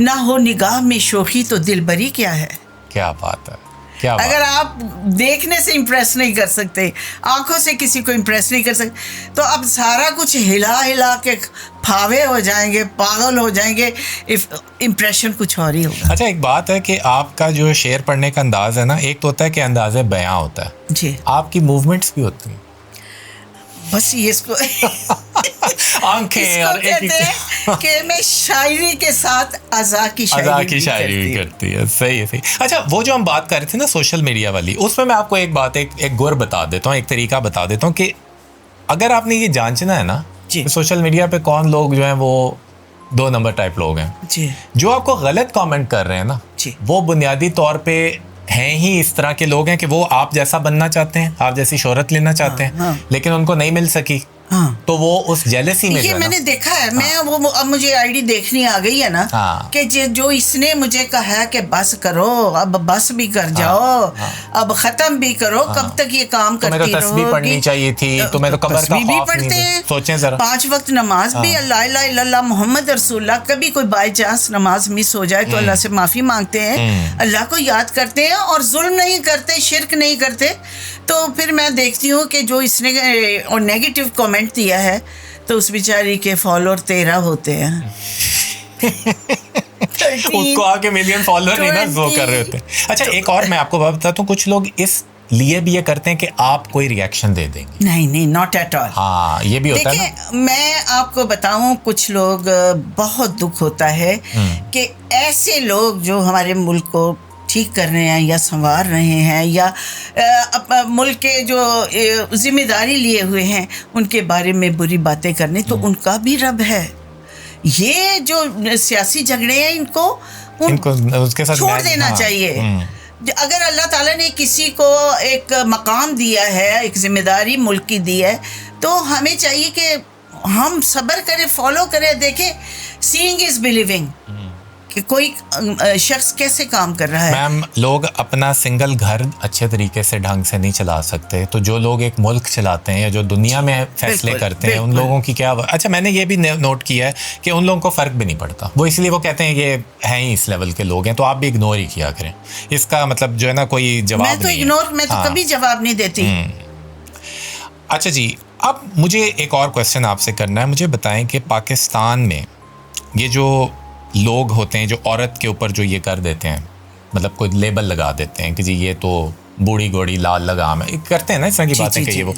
ना हो निगाह में शोखी तो दिलबरी क्या है। क्या बात है, क्या बात। अगर आप देखने से इम्प्रेस नहीं कर सकते, आंखों से किसी को इम्प्रेस नहीं कर सकते, तो अब सारा कुछ हिला हिला के फावे हो जाएंगे, पागल हो जाएंगे, इम्प्रेशन कुछ और ही होगा। अच्छा, एक बात है कि आपका जो शेर पढ़ने का अंदाज है ना, एक तो होता है कि अंदाज़े बयां होता है जी, आपकी मूवमेंट्स भी होती हैं, बस ये इसको आंखें और कहते हैं कि मैं शायरी के साथ अज़ा की शायरी भी करती है। सही है, सही। अच्छा, वो जो हम बात कर रहे थे ना सोशल मीडिया वाली, उसमें मैं आपको एक बात, एक गुर बता देता हूँ, एक तरीका बता देता हूँ कि अगर आपने ये जांचना है ना कि सोशल मीडिया पे कौन लोग जो हैं वो 2 नंबर टाइप लोग हैं जी, जो आपको गलत कमेंट कर रहे हैं ना जी, वो बुनियादी तौर पे हैं ही इस तरह के लोग हैं कि वो आप जैसा बनना चाहते हैं, आप जैसी शोहरत लेना चाहते हैं, लेकिन उनको नहीं मिल सकी, तो वो उस जेलसी में ये मैंने देखा है। मैं वो अब मुझे आईडी देखनी आ गई है ना कि जो इसने मुझे कहा कि बस करो, अब बस भी कर जाओ, अब खत्म भी करो, कब तक ये काम करती रहोगी। तुम्हें तो तस्बीह पढ़नी चाहिए थी, तुम्हें तो कब्र का भी पढ़ते हैं, सोचें जरा, 5 वक्त नमाज भी, अल्लाह इला इल्लल्लाह मोहम्मद रसूलुल्लाह। कभी कोई बाय चांस नमाज मिस हो जाए तो अल्लाह से माफी मांगते हैं, अल्लाह को याद करते हैं और जुल्म नहीं करते, शिर्क नहीं करते। तो फिर मैं देखती हूँ कि जो इसने और नेगेटिव कमेंट दिया है तो उस बेचारी के फॉलोअर 13 होते हैं। उसको आके मिलियन फॉलोअर नहीं ना वो कर रहे होते। अच्छा, एक और मैं आपको बताता हूँ, कुछ लोग इस लिए भी ये करते हैं कि आप कोई रिएक्शन दे देंगे। नहीं, नॉट एट ऑल। हाँ, ये भी होता है ना। मैं आपको बताऊं, कुछ लोग, बहुत दुख होता है कि ऐसे लोग जो हमारे मुल्क को ठीक कर रहे हैं या संवार रहे हैं या मुल्क के जो जिम्मेदारी लिए हुए हैं उनके बारे में बुरी बातें करने, तो उनका भी रब है। ये जो सियासी झगड़े हैं इनको उसके साथ छोड़ देना चाहिए। अगर अल्लाह ताला ने किसी को एक मकाम दिया है, एक जिम्मेदारी मुल्क की दी है, तो हमें चाहिए कि हम सब्र करें, फॉलो करें, देखें। सीइंग इज बिलीविंग कि कोई शख्स कैसे काम कर रहा है। मैम, लोग अपना सिंगल घर अच्छे तरीके से ढंग से नहीं चला सकते, तो जो लोग एक मुल्क चलाते हैं या जो दुनिया में फैसले करते हैं, उन लोगों की क्या। अच्छा, मैंने ये भी नोट किया है कि उन लोगों को फ़र्क भी नहीं पड़ता, वो इसलिए वो कहते हैं ये हैं ही इस लेवल के लोग हैं, तो आप भी इग्नोर ही किया करें। इसका मतलब जो है ना, कोई जवाब मैं तो कभी जवाब नहीं देती। अच्छा जी, अब मुझे एक और क्वेश्चन आपसे करना है। मुझे बताएं कि पाकिस्तान में ये जो लोग होते हैं जो औरत के ऊपर जो ये कर देते हैं, मतलब कोई लेबल लगा देते हैं कि जी ये तो बूढ़ी घोड़ी लाल लगाम है, करते हैं ना इस तरह की बातें कहिए वो।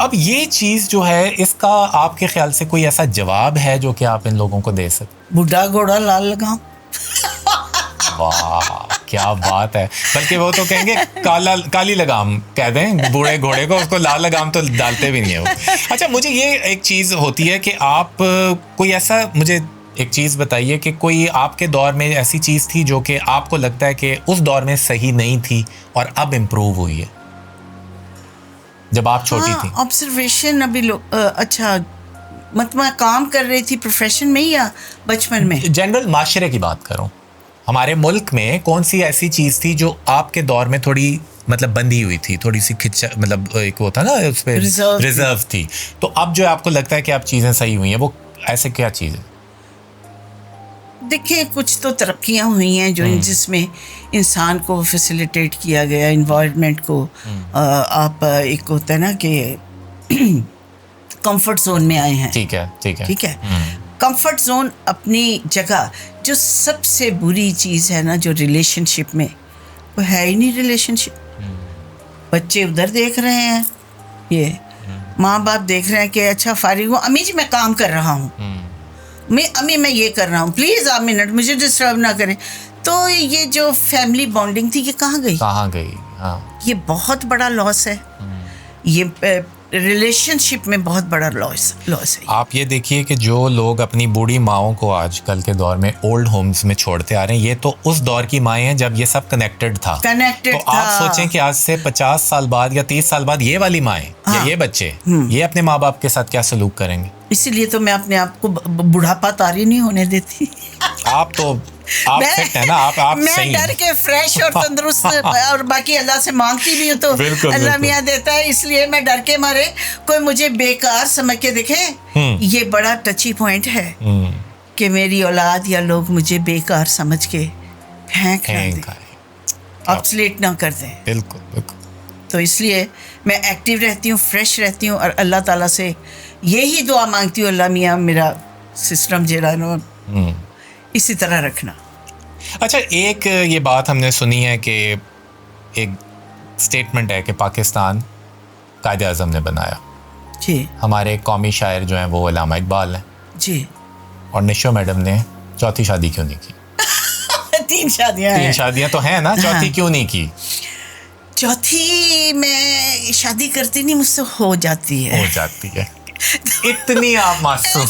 अब ये चीज़ जो है, इसका आपके ख्याल से कोई ऐसा जवाब है जो कि आप इन लोगों को दे सकते? बूढ़ा घोड़ा लाल लगाम। वाह, क्या बात है। बल्कि वो तो कहेंगे काली लगाम कह दें बूढ़े घोड़े को, उसको लाल लगाम तो डालते भी नहीं है वो। अच्छा, मुझे ये एक चीज़ होती है कि आप कोई ऐसा मुझे एक चीज़ बताइए कि कोई आपके दौर में ऐसी चीज़ थी जो कि आपको लगता है कि उस दौर में सही नहीं थी और अब इम्प्रूव हुई है जब आप छोटी थी। ऑब्जर्वेशन अभी अच्छा, मतलब मैं काम कर रही थी प्रोफेशन में या बचपन में? जनरल माशरे की बात करूं, हमारे मुल्क में कौन सी ऐसी चीज़ थी जो आपके दौर में थोड़ी मतलब बंधी हुई थी, थोड़ी सी खिंचा, मतलब एक होता ना उस पर रिजर्व थी, तो अब जो आपको लगता है कि अब चीज़ें सही हुई हैं, वो ऐसे क्या चीज़ है? देखिए, कुछ तो तरक्कियां हुई हैं जो जिसमें इंसान को फैसिलिटेट किया गया, इन्वायरमेंट को। आप एक होता है ना कि कंफर्ट जोन में आए हैं। ठीक है। कंफर्ट जोन अपनी जगह। जो सबसे बुरी चीज़ है ना, जो रिलेशनशिप में, वो है ही नहीं रिलेशनशिप। बच्चे उधर देख रहे हैं, ये माँ बाप देख रहे हैं कि अच्छा फारिग हूँ, अम्मी जी मैं काम कर रहा हूँ, मैं ये कर रहा हूँ, प्लीज़ आप मिनट मुझे डिस्टर्ब ना करें। तो ये जो फैमिली बॉन्डिंग थी, ये कहाँ गई? हाँ। ये बहुत बड़ा लॉस है। ये रिलेशनशिप में बहुत बड़ा लॉस है। आप ये देखिए कि जो लोग अपनी बूढ़ी माओं को आजकल के दौर में ओल्ड होम्स में छोड़ते आ रहे हैं, ये तो उस दौर की माएँ हैं जब ये सब कनेक्टेड था। तो आप सोचें कि आज से 50 साल बाद या 30 साल बाद ये वाली माएँ या ये बच्चे ये अपने माँ बाप के साथ क्या सलूक करेंगे? इसीलिए तो मैं अपने आप को बुढ़ापा तारी नहीं होने देती। आप तो आप फिट है ना, आप मैं सही डर हैं। के फ्रेश और तंदुरुस्त और बाकी अल्लाह से मांगती भी हूँ तो बिल्कुल, अल्लाह बिल्कुल। मियाँ देता है, इसलिए मैं डर के मारे कोई मुझे बेकार समझ के देखे। ये बड़ा टची पॉइंट है कि मेरी औलाद या लोग मुझे बेकार समझ के फेंक ना दें, ऑब्सोलेट ना कर दें। बिल्कुल बिल्कुल। तो इसलिए मैं एक्टिव रहती हूँ, फ्रेश रहती हूँ और अल्लाह ताला से यही दुआ मांगती हूँ, अल्लाह मियाँ मेरा सिस्टम जो है ना इसी तरह रखना। अच्छा, एक ये बात हमने सुनी है कि एक स्टेटमेंट है कि पाकिस्तान कायदे आज़म ने बनाया। जी हमारे कौमी शायर जो हैं वो अल्लामा इकबाल हैं, जी। और निशो मैडम ने चौथी शादी क्यों नहीं की? 3 शादियाँ तीन हैं। शादियां तो हैं ना, चौथी हाँ। क्यों नहीं की? चौथी मैं शादी करती नहीं, मुझसे हो जाती है। हो जाती है। इतनी आप मासूम।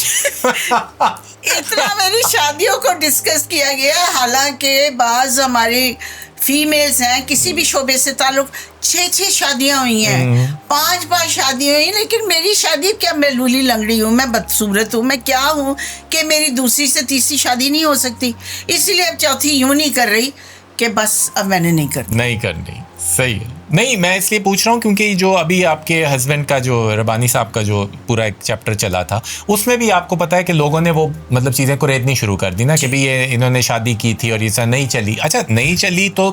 इतना मेरी शादियों को डिस्कस किया गया, हालांकि बाज हमारी फीमेल्स हैं किसी भी शोबे से ताल्लुक 6 शादियां हुई हैं, 5 शादियां हुई, लेकिन मेरी शादी क्या, मैं लूली लंगड़ी हूँ, मैं बदसूरत हूँ, मैं क्या हूँ कि मेरी दूसरी से तीसरी शादी नहीं हो सकती। इसीलिए अब चौथी यूं नहीं कर रही कि बस अब मैंने नहीं करनी। नहीं करनी, सही है। नहीं, मैं इसलिए पूछ रहा हूँ क्योंकि जो अभी आपके हस्बैंड का जो रबानी साहब का जो पूरा एक चैप्टर चला था, उसमें भी आपको पता है कि लोगों ने वो मतलब चीज़ें को रेतनी शुरू कर दी ना कि भाई ये इन्होंने शादी की थी और ये सब नहीं चली। अच्छा, नहीं चली तो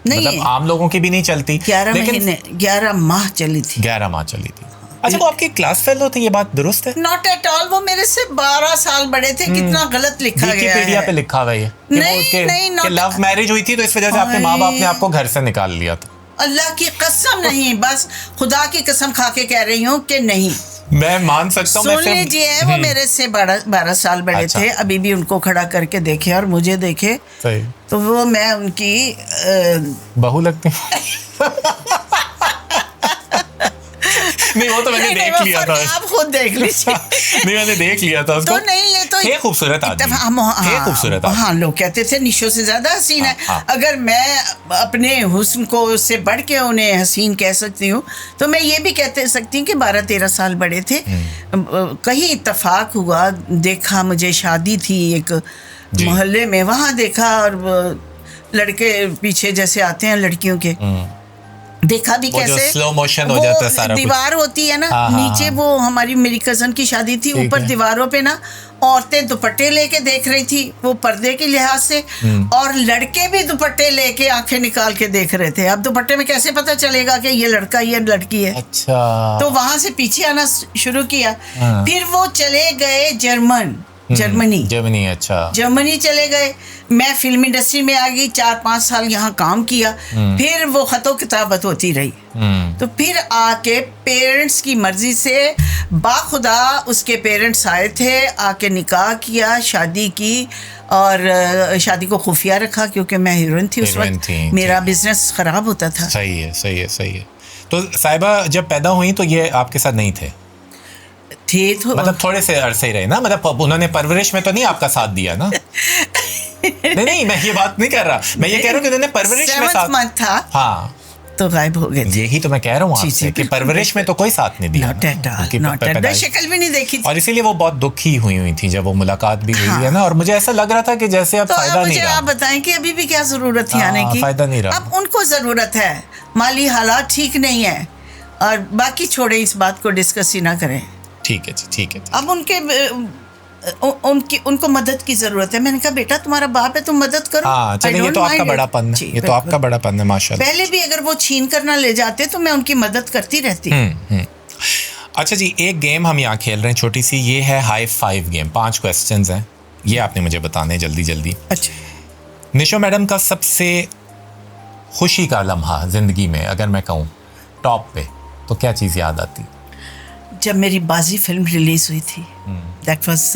नहीं, मतलब आम लोगों की भी नहीं चलती, 11 लेकिन महीने 11 माह चली थी। 11 माह चली थी। अच्छा, वो आपके क्लास फेलो थे, ये बात दुरुस्त है? नॉट एट ऑल, वो मेरे से 12 साल बड़े थे। कितना गलत लिखा गया विकिपीडिया है। पे लिखा हुआ है कि वो नहीं, उसके नहीं, कि not- लव मैरिज हुई थी तो इस वजह से आपके माँ बाप ने आपको घर से निकाल लिया था। अल्लाह की कसम नहीं, बस खुदा की कसम खा के कह रही हूँ कि नहीं। मैं मान सकता हूँ। सुन लीजिए, वो मेरे से 12 साल बड़े अच्छा। थे। अभी भी उनको खड़ा करके देखे और मुझे देखे सही। तो वो मैं उनकी बहू लगती नहीं, वो तो मैंने देख लिया था। आप खुद देख लीजिए। नहीं, मैंने देख लिया था उसको। तो नहीं, ये तो थे खूबसूरत आदमी, थे खूबसूरत आदमी। हाँ, लोग कहते थे निशो से ज्यादा हसीन है। हाँ। अगर मैं अपने हुस्न को उससे बढ़ के उन्हें हसीन कह सकती हूँ तो मैं ये भी कहते सकती हूँ कि 12-13 साल बड़े थे। कहीं इत्तेफाक हुआ, देखा, मुझे शादी थी एक मोहल्ले में, वहाँ देखा और लड़के पीछे जैसे आते हैं लड़कियों के, देखा भी कैसे स्लो मोशन हो जाता है सारा कुछ। दीवार होती है ना, हाँ, नीचे हाँ। वो हमारी मेरी कजन की शादी थी, ऊपर दीवारों पे ना औरतें दुपट्टे लेके देख रही थी, वो पर्दे के लिहाज से, और लड़के भी दुपट्टे लेके आंखें निकाल के देख रहे थे। अब दुपट्टे में कैसे पता चलेगा कि ये लड़का ये लड़की है? अच्छा। तो वहां से पीछे आना शुरू किया। फिर वो चले गए जर्मनी। अच्छा, जर्मनी चले गए। मैं फिल्म इंडस्ट्री में आ गई, 4-5 साल यहाँ काम किया। फिर वो खतो किताबत होती रही। तो फिर आके पेरेंट्स की मर्जी से बाखुदा उसके पेरेंट्स आए थे, आके निकाह किया, शादी की, और शादी को खुफिया रखा क्योंकि मैं हीरोइन थी उस वक्त, मेरा बिजनेस खराब होता था। सही है, सही है, सही है। तो साहिबा जब पैदा हुई तो ये आपके साथ नहीं थे? तो मतलब थोड़े से अरसे ही रहे ना, मतलब उन्होंने परवरिश में तो नहीं आपका साथ दिया ना? नहीं, मैं ये बात नहीं कर रहा, मैं ये कह रहा हूँ कि उन्होंने परवरिश में साथ मंथ था। हाँ, तो गायब हो गए। यही तो मैं कह रहा हूँ आपसे कि परवरिश में तो कोई साथ नहीं दिया, शक्ल भी नहीं देखी थी। और इसीलिए वो बहुत दुखी हुई थी जब वो मुलाकात भी हुई है ना, और मुझे ऐसा लग रहा था कि जैसे अब फायदा नहीं रहा। आप बताएं कि अभी भी क्या जरूरत थी आने की? फायदा नहीं रहा। अब उनको जरूरत है, माली हालात ठीक नहीं है, और बाकी छोड़े, इस बात को डिस्कस ही ना करें। ठीक है जी, ठीक है। अब उनको मदद की जरूरत है। मैंने कहा बेटा तुम्हारा बाप है, तुम मदद करो। हाँ, चलिए, ये तो आपका बड़ापन है, ये तो आपका बड़ापन है माशाल्लाह। पहले भी अगर वो छीन कर ना ले जाते तो मैं उनकी मदद करती रहती। अच्छा जी, एक गेम हम यहाँ खेल रहे हैं छोटी सी, ये है हाई 5 गेम। 5 क्वेश्चंस हैं, ये आपने मुझे बताने जल्दी जल्दी। अच्छा, निशो मैडम का सबसे खुशी का लम्हा जिंदगी में अगर मैं कहूँ टॉप पे, तो क्या चीज़ याद आती? जब मेरी बाजी फिल्म रिलीज हुई थी, that was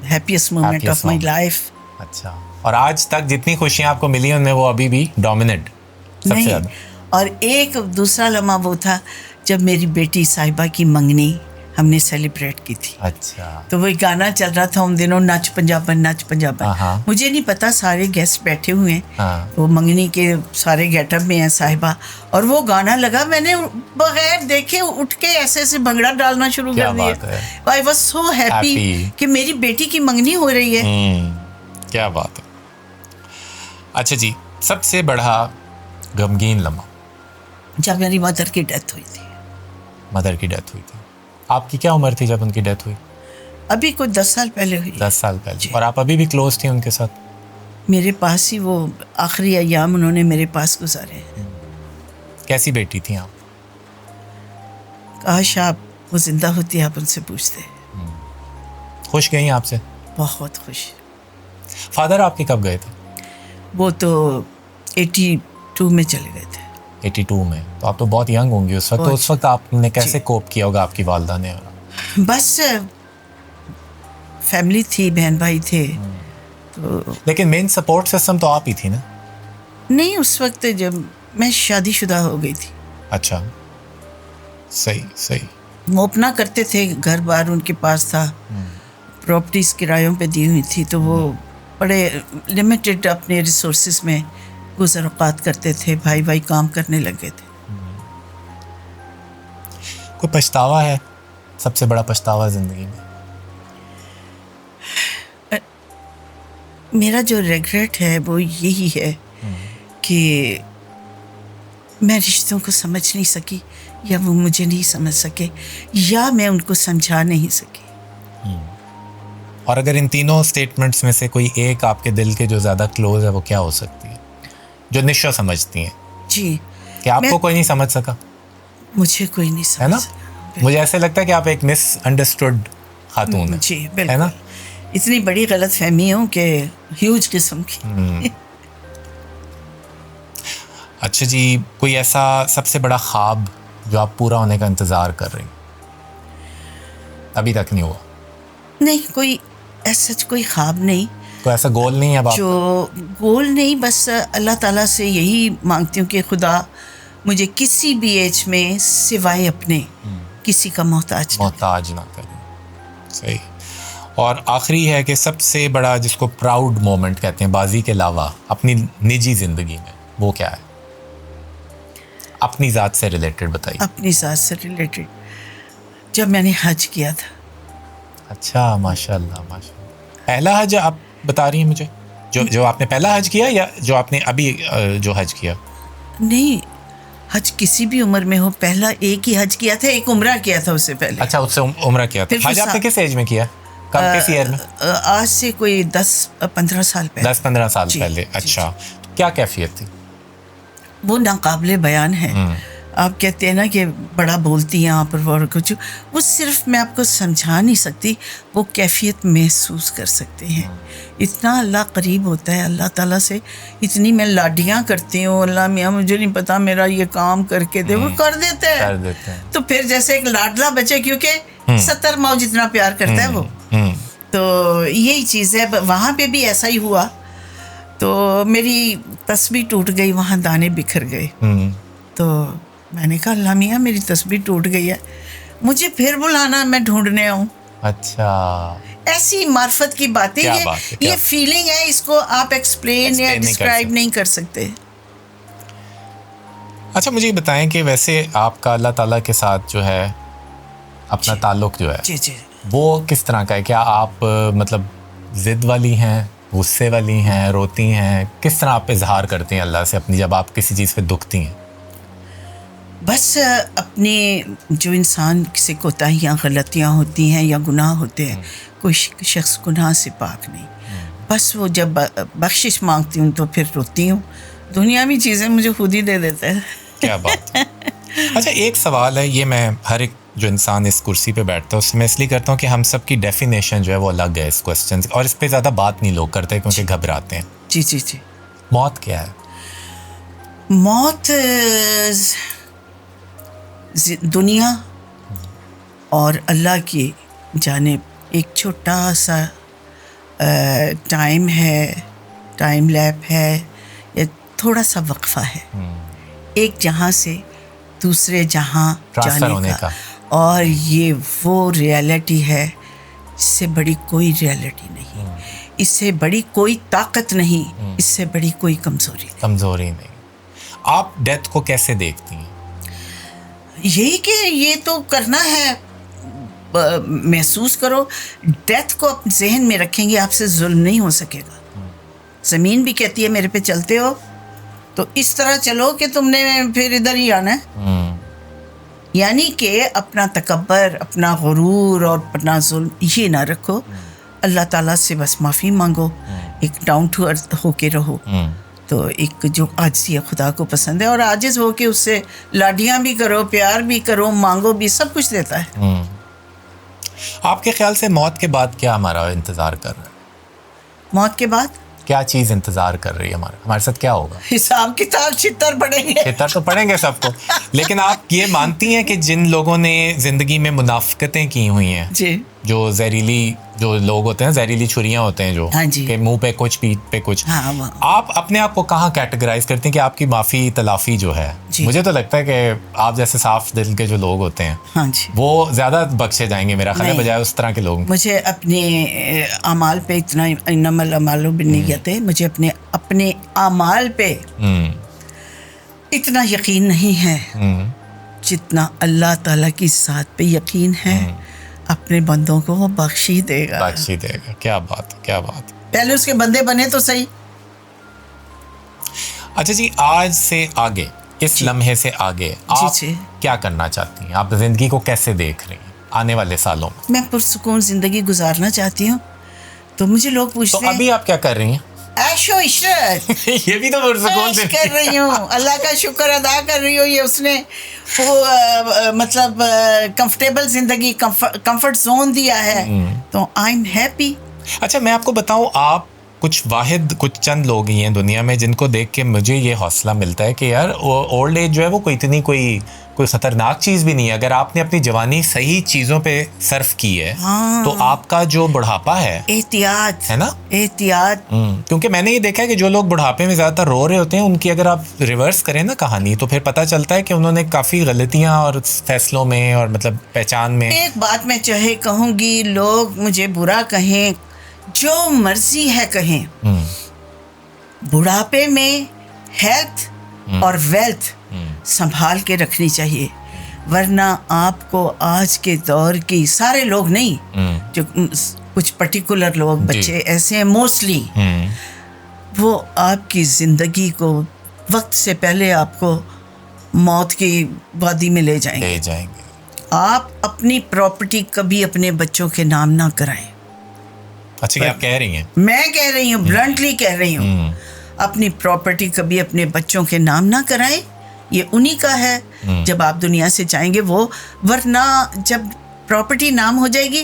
happiest moment of my life. अच्छा, और आज तक जितनी खुशियाँ आपको मिली उनमें वो अभी भी डोमिनेट सबसे ज़्यादा? और एक दूसरा लम्हा वो था जब मेरी बेटी साहिबा की मंगनी हमने सेलिब्रेट की थी। अच्छा। तो वही गाना चल रहा था उन दिनों, नच पंजाबन। मुझे नहीं पता, सारे गेस्ट बैठे हुए हैं, वो मंगनी के सारे गेटअप में है साहिबा, और वो गाना लगा, मैंने बगैर देखे उठ के ऐसे ऐसे भंगड़ा डालना शुरू कर दिया। आई वाज सो हैप्पी कि मेरी बेटी की मंगनी हो रही है। क्या बात है। अच्छा जी, सबसे बड़ा गमगीन लम्हा? जब मेरी मदर की डेथ हुई थी। मदर की डेथ हुई थी। आपकी क्या उम्र थी जब उनकी डेथ हुई? अभी कुछ 10 साल पहले हुई। 10 साल पहले। जी। और आप अभी भी क्लोज थी उनके साथ? मेरे पास ही वो आखिरी अय्याम उन्होंने मेरे पास गुजारे हैं। कैसी बेटी थी आप? काश आप वो जिंदा होती, आप उनसे पूछते। खुश गई आपसे? बहुत खुश। फादर आपके कब गए थे? वो तो 82 में चले गए थे। 82 में? तो आप तो बहुत यंग होंगी उस वक्त। तो उस वक्त आपने कैसे कोप किया होगा, आपकी वालदा ने? बस फैमिली थी, बहन भाई थे। तो लेकिन मेन सपोर्ट सिस्टम तो आप ही थी ना? नहीं, उस वक्त जब मैं शादीशुदा हो गई थी। अच्छा, सही सही। वो अपना करते थे, घर बार उनके पास था, प्रॉपर्टीज किरायों पे दी हुई थी, तो वो बड़े लिमिटेड अपने रिसोर्सेज में गुज़र औक़ात करते थे। भाई भाई काम करने लगे थे। कोई पछतावा है, सबसे बड़ा पछतावा ज़िंदगी में? मेरा जो रिग्रेट है वो यही है कि मैं रिश्तों को समझ नहीं सकी, या वो मुझे नहीं समझ सके, या मैं उनको समझा नहीं सकी। और अगर इन तीनों स्टेटमेंट्स में से कोई एक आपके दिल के जो ज़्यादा क्लोज है, वो क्या हो सकती है, जो निशा समझती हैं? जी, कि आपको कोई नहीं समझ सका? मुझे कोई नहीं समझ है ना? सका। मुझे ऐसे लगता है कि आप एक मिसअंडरस्टूड खातून हैं। जी बिल्कुल, है ना? इतनी बड़ी गलत फहमी हूँ कि ह्यूज किस्म की। अच्छा जी, कोई ऐसा सबसे बड़ा ख्वाब जो आप पूरा होने का इंतज़ार कर रही हैं, अभी तक नहीं हुआ? नहीं, कोई ऐसा कोई ख्वाब नहीं, कोई ऐसा गोल नहीं है अब जो गोल नहीं, बस अल्लाह ताला से यही मांगती हूँ कि खुदा मुझे किसी भी एज में सिवाय अपने किसी का मोहताज ना करें। सही। और आखिरी है कि सबसे बड़ा जिसको प्राउड मोमेंट कहते हैं बाजी के अलावा अपनी निजी ज़िंदगी में, वो क्या है? अपनी ज़ात से रिलेटेड बताइए। अपनी ज़ात से रिलेटेड जब मैंने हज किया था। अच्छा, माशाल्लाह माशाल्लाह। पहला हज आप बता रही हैं मुझे? जो आपने पहला हज किया, या जो आपने अभी जो हज किया? नहीं, हज किसी भी उम्र में हो, पहला एक ही हज किया था, एक उम्रा किया था उससे पहले। अच्छा, उससे उम्रा किया था। हज आपने किस एज में किया? कब, किस ईयर में? आज से कोई 10-15 साल पहले। 10-15 साल पहले। अच्छा, तो क्या कैफियत थी? वो नाकाबिले बयान है। आप कहते हैं ना कि बड़ा बोलती हैं आप और कुछ, वो सिर्फ मैं आपको समझा नहीं सकती, वो कैफियत महसूस कर सकते हैं। इतना अल्लाह करीब होता है अल्लाह ताला से, इतनी मैं लाडियाँ करती हूँ, अल्लाह मियाँ मुझे नहीं पता मेरा ये काम करके दे, वो कर देते हैं। तो फिर जैसे एक लाडला बचे, क्योंकि 70 माओ जितना प्यार करता है वो। तो यही चीज़ है, वहाँ पे भी ऐसा ही हुआ। तो मेरी तस्बीह टूट गई, वहाँ दाने बिखर गए। तो मैंने कहा अल्लाह मियाँ मेरी तस्बीह टूट गई है, मुझे फिर बुलाना, मैं ढूंढने आऊँ। अच्छा, ऐसी मार्फत की बातें, ये फीलिंग है, इसको आप एक्सप्लेन या डिस्क्राइब नहीं कर सकते। अच्छा, मुझे बताएं कि वैसे आपका अल्लाह ताला के साथ जो है अपना ताल्लुक जो है, जी वो किस तरह का है? क्या आप मतलब जिद वाली हैं, गुस्से वाली हैं, रोती हैं? किस तरह आप इजहार करती हैं अल्लाह से अपनी, जब आप किसी चीज़ पे दुखती हैं? बस अपने जो इंसान से कोताहियाँ गलतियाँ होती हैं या गुनाह होते हैं, कोई शख्स गुनाह से पाक नहीं। बस वो जब बख्शिश मांगती हूँ तो फिर रोती हूँ। दुनियावी चीज़ें मुझे खुद ही दे देते हैं। क्या बात है। अच्छा, एक सवाल है, ये मैं हर एक जो इंसान इस कुर्सी पे बैठता है उससे मैं इसलिए करता हूँ कि हम सब की डेफिनेशन जो है वो अलग है इस क्वेश्चन से, और इस पे ज़्यादा बात नहीं लोग करते क्योंकि घबराते हैं। जी। मौत क्या है? मौत दुनिया और अल्लाह की जानिब एक छोटा सा टाइम है, टाइम लैप है, या थोड़ा सा वक्फा है एक जहाँ से दूसरे जहाँ जाने का। और ये वो रियलिटी है, इससे बड़ी कोई रियलिटी नहीं, इससे बड़ी कोई ताकत नहीं, इससे बड़ी कोई कमज़ोरी नहीं। आप डेथ को कैसे देखती हैं? यही कि ये तो करना है, महसूस करो। डेथ को अपने जहन में रखेंगे, आपसे जुल्म नहीं हो सकेगा, ज़मीन भी कहती है मेरे पे चलते हो तो इस तरह चलो कि तुमने फिर इधर ही आना है। यानी कि अपना तकब्बर, अपना गुरूर और अपना जुल्म ये ना रखो। अल्लाह ताला से बस माफ़ी मांगो, एक डाउन टू अर्थ होके रहो। तो एक जो आजिज़ी है खुदा को पसंद है, और आजिज़ हो के उससे लाडियाँ भी करो, प्यार भी करो, मांगो भी, सब कुछ देता है। आपके ख्याल से मौत के बाद क्या हमारा इंतज़ार कर रहा है? मौत के बाद क्या चीज़ इंतज़ार कर रही है हमारे साथ? क्या होगा? हिसाब किताब छितर पड़ेंगे। छितर तो पड़ेंगे सबको, लेकिन आप ये मानती हैं कि जिन लोगों ने ज़िंदगी में मुनाफ़िकतें की हुई हैं, जी, जो जहरीली जो लोग होते हैं, जहरीली छुरियाँ होते हैं जो, हाँ जी, के मुंह पे कुछ, पीठ पे कुछ, हाँ, आप अपने आप को कहाँ कैटेगराइज करते हैं कि आपकी माफ़ी तलाफ़ी जो है? मुझे तो लगता है कि आप जैसे साफ दिल के जो लोग होते हैं, हाँ जी, वो ज़्यादा बख्शे जाएंगे मेरा ख्याल है, बजाय उस तरह के लोग। मुझे अपने अमाल पे इतना, इन्नमल अमालु बिन्नियत है, मुझे अपने अमाल पे इतना यकीन नहीं है जितना अल्लाह ताला की ज़ात पे यकीन है। अपने बंदों को वो बख्श ही देगा। क्या बात है, क्या बात है। पहले उसके बंदे बने तो सही। अच्छा जी, आज से आगे, इस लम्हे से आगे आप क्या करना चाहती हैं? आप जिंदगी को कैसे देख रही हैं आने वाले सालों में? मैं पुरसुकून जिंदगी गुजारना चाहती हूँ। तो मुझे लोग पूछते हैं, तो अभी आप क्या कर रही हैं? ऐशो इशरत ये भी तो पुरसुकून से कर रही हूँ, अल्लाह का शुक्र अदा कर रही हूँ। ये उसने वो मतलब कंफर्टेबल जिंदगी, कंफर्ट जोन दिया है, तो आई एम हैप्पी। अच्छा, मैं आपको बताऊँ, आप कुछ चंद लोग ही हैं दुनिया में जिनको देख के मुझे ये हौसला मिलता है कि यार ओल्ड एज जो है वो कोई ख़तरनाक चीज़ भी नहीं है। अगर आपने अपनी जवानी सही चीज़ों पे सर्फ की है, तो आपका जो बुढ़ापा है, एहतियात है ना, एहतियात। क्योंकि मैंने ये देखा है कि जो लोग बुढ़ापे में ज़्यादातर रो रहे होते हैं, उनकी अगर आप रिवर्स करें ना कहानी, तो फिर पता चलता है कि उन्होंने काफ़ी गलतियाँ और फैसलों में और मतलब पहचान में। एक बात मैं चाहे कहूँगी, लोग मुझे बुरा कहें, जो मर्जी है कहें, बुढ़ापे में हेल्थ और वेल्थ संभाल के रखनी चाहिए, वरना आपको आज के दौर की सारे लोग नहीं, जो कुछ पर्टिकुलर लोग, बच्चे ऐसे हैं मोस्टली, वो आपकी ज़िंदगी को वक्त से पहले आपको मौत की वादी में ले जाएंगे। आप अपनी प्रॉपर्टी कभी अपने बच्चों के नाम ना कराएं। अच्छा, क्या आप कह रही हैं? मैं कह रही हूँ, ब्लंटली कह रही हूँ, अपनी प्रॉपर्टी कभी अपने बच्चों के नाम ना कराएं। ये उन्हीं का है जब आप दुनिया से जाएंगे वो, वरना जब प्रॉपर्टी नाम हो जाएगी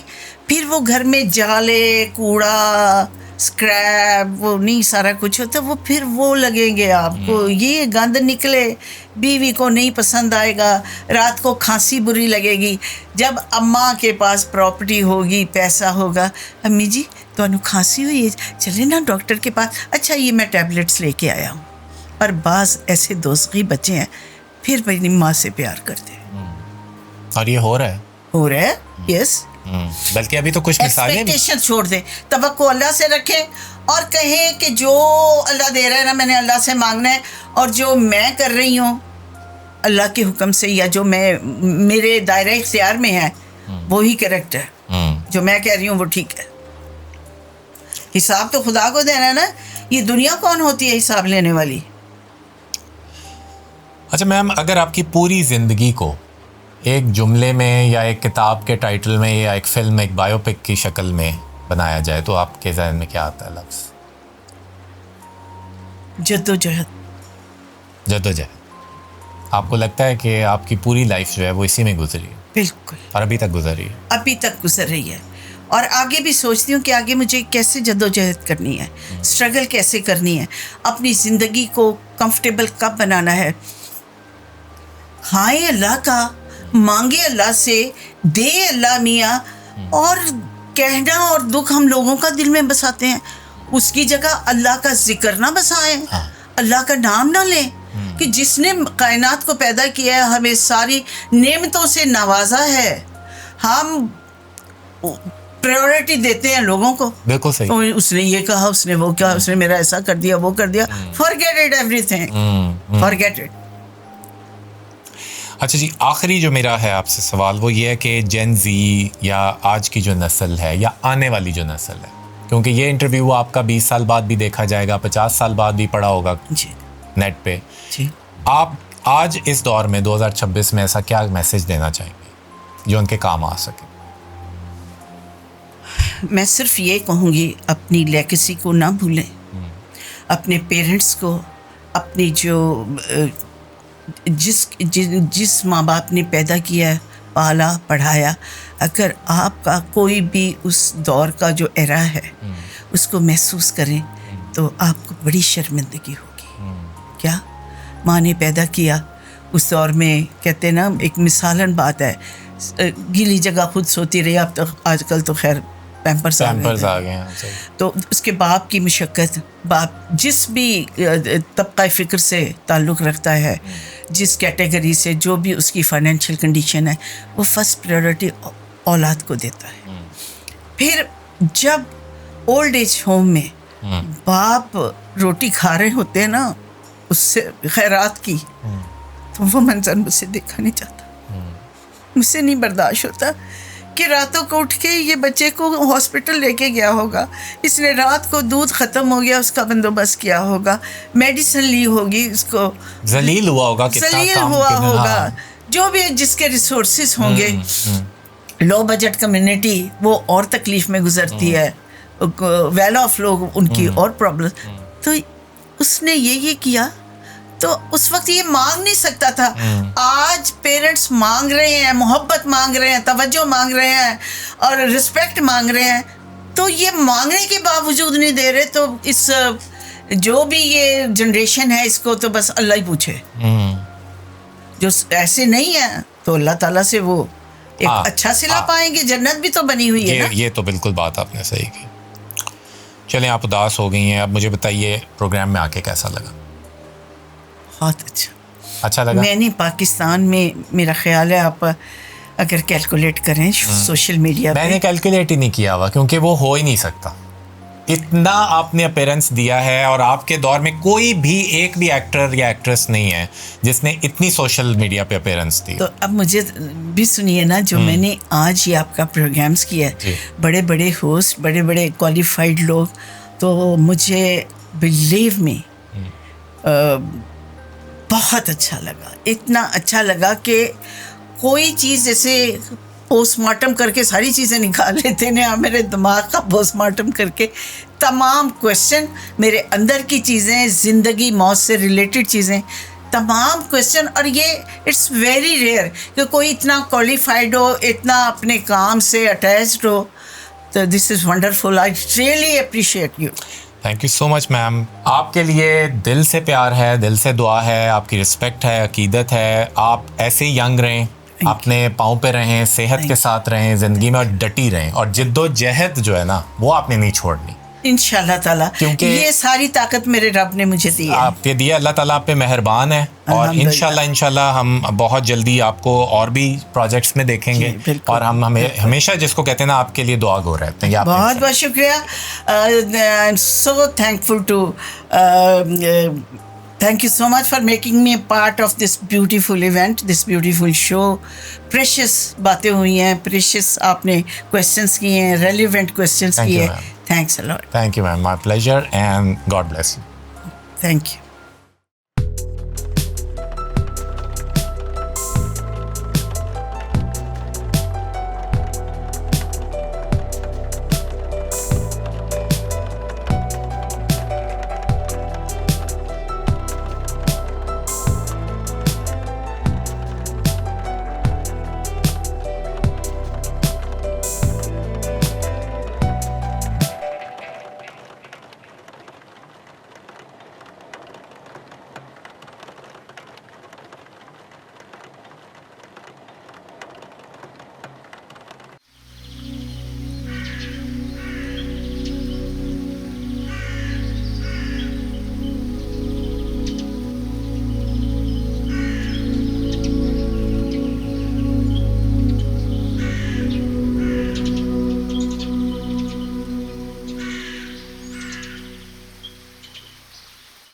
फिर वो घर में जाले, कूड़ा, स्क्रैप, वो नहीं सारा कुछ होता, वो फिर वो लगेंगे आपको, ये गंद निकले, बीवी को नहीं पसंद आएगा, रात को खांसी बुरी लगेगी। जब अम्मा के पास प्रॉपर्टी होगी, पैसा होगा, अम्मी जी तो खांसी हुई है, चले ना डॉक्टर के पास, अच्छा ये मैं टैबलेट्स लेके आया हूँ। और बाज़ ऐसे दोस्ती बच्चे हैं फिर अपनी माँ से प्यार करते हैं। और ये हो रहा है, यस। बल्कि अभी तो कुछ मिसालें, एक्सपेक्टेशन छोड़ दे, तवक्को अल्लाह से रखें और कहें कि जो अल्लाह दे रहा है ना, मैंने अल्लाह से मांगना है, और जो मैं कर रही हूँ अल्लाह के हुक्म से, या जो मैं मेरे दायरे इख्तियार में है, वो ही करेक्ट है। जो मैं कह रही हूँ वो ठीक है। हिसाब तो खुदा को देना है ना, ये दुनिया कौन होती है हिसाब लेने वाली? अच्छा मैम, अगर आपकी पूरी ज़िंदगी को एक जुमले में या एक किताब के टाइटल में या एक फिल्म, एक बायोपिक की शक्ल में बनाया जाए, तो आपके ज़हन में क्या आता है लफ्ज़? जद्दोजहद। आपको लगता है कि आपकी पूरी लाइफ जो है वो इसी में गुजरी है? बिल्कुल। और अभी तक गुजर रही है? और आगे भी सोचती हूँ कि आगे मुझे कैसे जद्दोजहद करनी है, स्ट्रगल कैसे करनी है, अपनी ज़िंदगी को कंफर्टेबल कब बनाना है, खाएं अल्लाह का, मांगे अल्लाह से, दे अल्लाह मियाँ। और कहना और दुख हम लोगों का दिल में बसाते हैं, उसकी जगह अल्लाह का जिक्र ना बसाएं, अल्लाह का नाम ना लें कि जिसने कायनात को पैदा किया है, हमें सारी नेमतों से नवाजा है, हम प्रायोरिटी देते हैं लोगों को। बिल्कुल सही। तो उसने ये कहा, उसने वो कहा, उसने मेरा ऐसा कर दिया, वो कर दिया, forget it everything, forget it. अच्छा जी, आखिरी जो मेरा है आपसे सवाल वो ये है कि जेन जी या आज की जो नस्ल है या आने वाली जो नस्ल है, क्योंकि ये इंटरव्यू आपका 20 साल बाद भी देखा जाएगा, 50 साल बाद भी पड़ा होगा जी नेट पे। जी। आप आज इस दौर में 2026 में ऐसा क्या मैसेज देना चाहेंगे जो उनके काम आ सके? मैं सिर्फ ये कहूँगी, अपनी लेगेसी को ना भूलें, अपने पेरेंट्स को, अपनी जो जिस माँ बाप ने पैदा किया, पाला, पढ़ाया, अगर आपका कोई भी उस दौर का जो एरा है उसको महसूस करें तो आपको बड़ी शर्मिंदगी होगी। क्या माँ ने पैदा किया उस दौर में, कहते ना एक मिसालन बात है, गीली जगह खुद सोती रही। अब तो आजकल तो खैर पैम्पर्स आ गए हैं। तो उसके बाप की मुशक्क़त, बाप जिस भी तबका फ़िक्र से ताल्लुक़ रखता है, जिस कैटेगरी से, जो भी उसकी फाइनेंशियल कंडीशन है, वो फर्स्ट प्रायोरिटी औलाद को देता है। फिर जब ओल्ड एज होम में बाप रोटी खा रहे होते हैं ना, उससे खैरात की, तो वो मंजर मुझसे देखा नहीं जाता, मुझसे नहीं बर्दाश्त होता कि रातों को उठ के ये बच्चे को हॉस्पिटल लेके गया होगा, इसने रात को दूध ख़त्म हो गया उसका बंदोबस्त किया होगा, मेडिसिन ली होगी, उसको जलील हुआ होगा, जलील हुआ होगा, जो भी जिसके रिसोर्सेज होंगे। लो बजट कम्युनिटी वो और तकलीफ़ में गुजरती है, वेल ऑफ लोग उनकी और प्रॉब्लम। तो उसने ये किया, तो उस वक्त ये मांग नहीं सकता था। आज पेरेंट्स मांग रहे हैं, मोहब्बत मांग रहे हैं, तवज्जो मांग रहे हैं और रिस्पेक्ट मांग रहे हैं, तो ये मांगने के बावजूद नहीं दे रहे। तो इस जो भी ये जनरेशन है, इसको तो बस अल्लाह ही पूछे। जो ऐसे नहीं है तो अल्लाह ताला से वो एक अच्छा सिला पाएंगे, जन्नत भी तो बनी हुई है ना। ये तो बिल्कुल बात आपने सही की। चलें, आप उदास हो गई हैं, अब मुझे बताइए प्रोग्राम में आके कैसा लगा? बहुत अच्छा लगा। मैंने पाकिस्तान में, मेरा ख्याल है आप अगर कैलकुलेट करें सोशल मीडिया पे, मैंने कैलकुलेट ही नहीं किया हुआ, क्योंकि वो हो ही नहीं सकता। इतना आपने अपीयरेंस दिया है, और आपके दौर में कोई भी एक भी एक्टर या एक्ट्रेस नहीं है जिसने इतनी सोशल मीडिया पे अपीयरेंस दी। तो अब मुझे भी सुनिए ना, जो मैंने आज ये आपका प्रोग्राम्स किया है, बड़े बड़े होस्ट, बड़े बड़े क्वालिफाइड लोग, तो मुझे बिलीव में बहुत अच्छा लगा। इतना अच्छा लगा कि कोई चीज़ जैसे पोस्टमार्टम करके सारी चीज़ें निकाल लेते हैं, मेरे दिमाग का पोस्टमार्टम करके तमाम क्वेश्चन, मेरे अंदर की चीज़ें, ज़िंदगी मौत से रिलेटेड चीज़ें, तमाम क्वेश्चन। और ये इट्स वेरी रेयर कि कोई इतना क्वालिफाइड हो, इतना अपने काम से अटैच्ड हो। तो this is wonderful, I really appreciate you. Thank you so much ma'am. आपके लिए दिल से प्यार है, दिल से दुआ है, आपकी रिस्पेक्ट है, अकीदत है। आप ऐसे ही यंग रहें, अपने पाँव पे रहें, सेहत के साथ रहें ज़िंदगी में, और डटी रहें, और जिद्दोजहद जो है ना वो आपने नहीं छोड़नी इंशाल्लाह ताला, क्योंकि ये सारी ताकत मेरे रब ने मुझे दी है। आपके दिए, अल्लाह ताला आप पे मेहरबान है। और इंशाल्लाह हम बहुत जल्दी आपको और भी प्रोजेक्ट्स में देखेंगे, और हम हमेशा जिसको कहते हैं ना, आपके लिए दुआ गो रहते हैं। बहुत बहुत शुक्रिया। I am so thankful to thank you so much for making me a part of this beautiful event, this beautiful show. Precious बातें हुई हैं, precious आपने questions किए हैं, relevant questions किए हैं। Thanks a lot. Thank you ma'am, my pleasure, and God bless you. Thank you.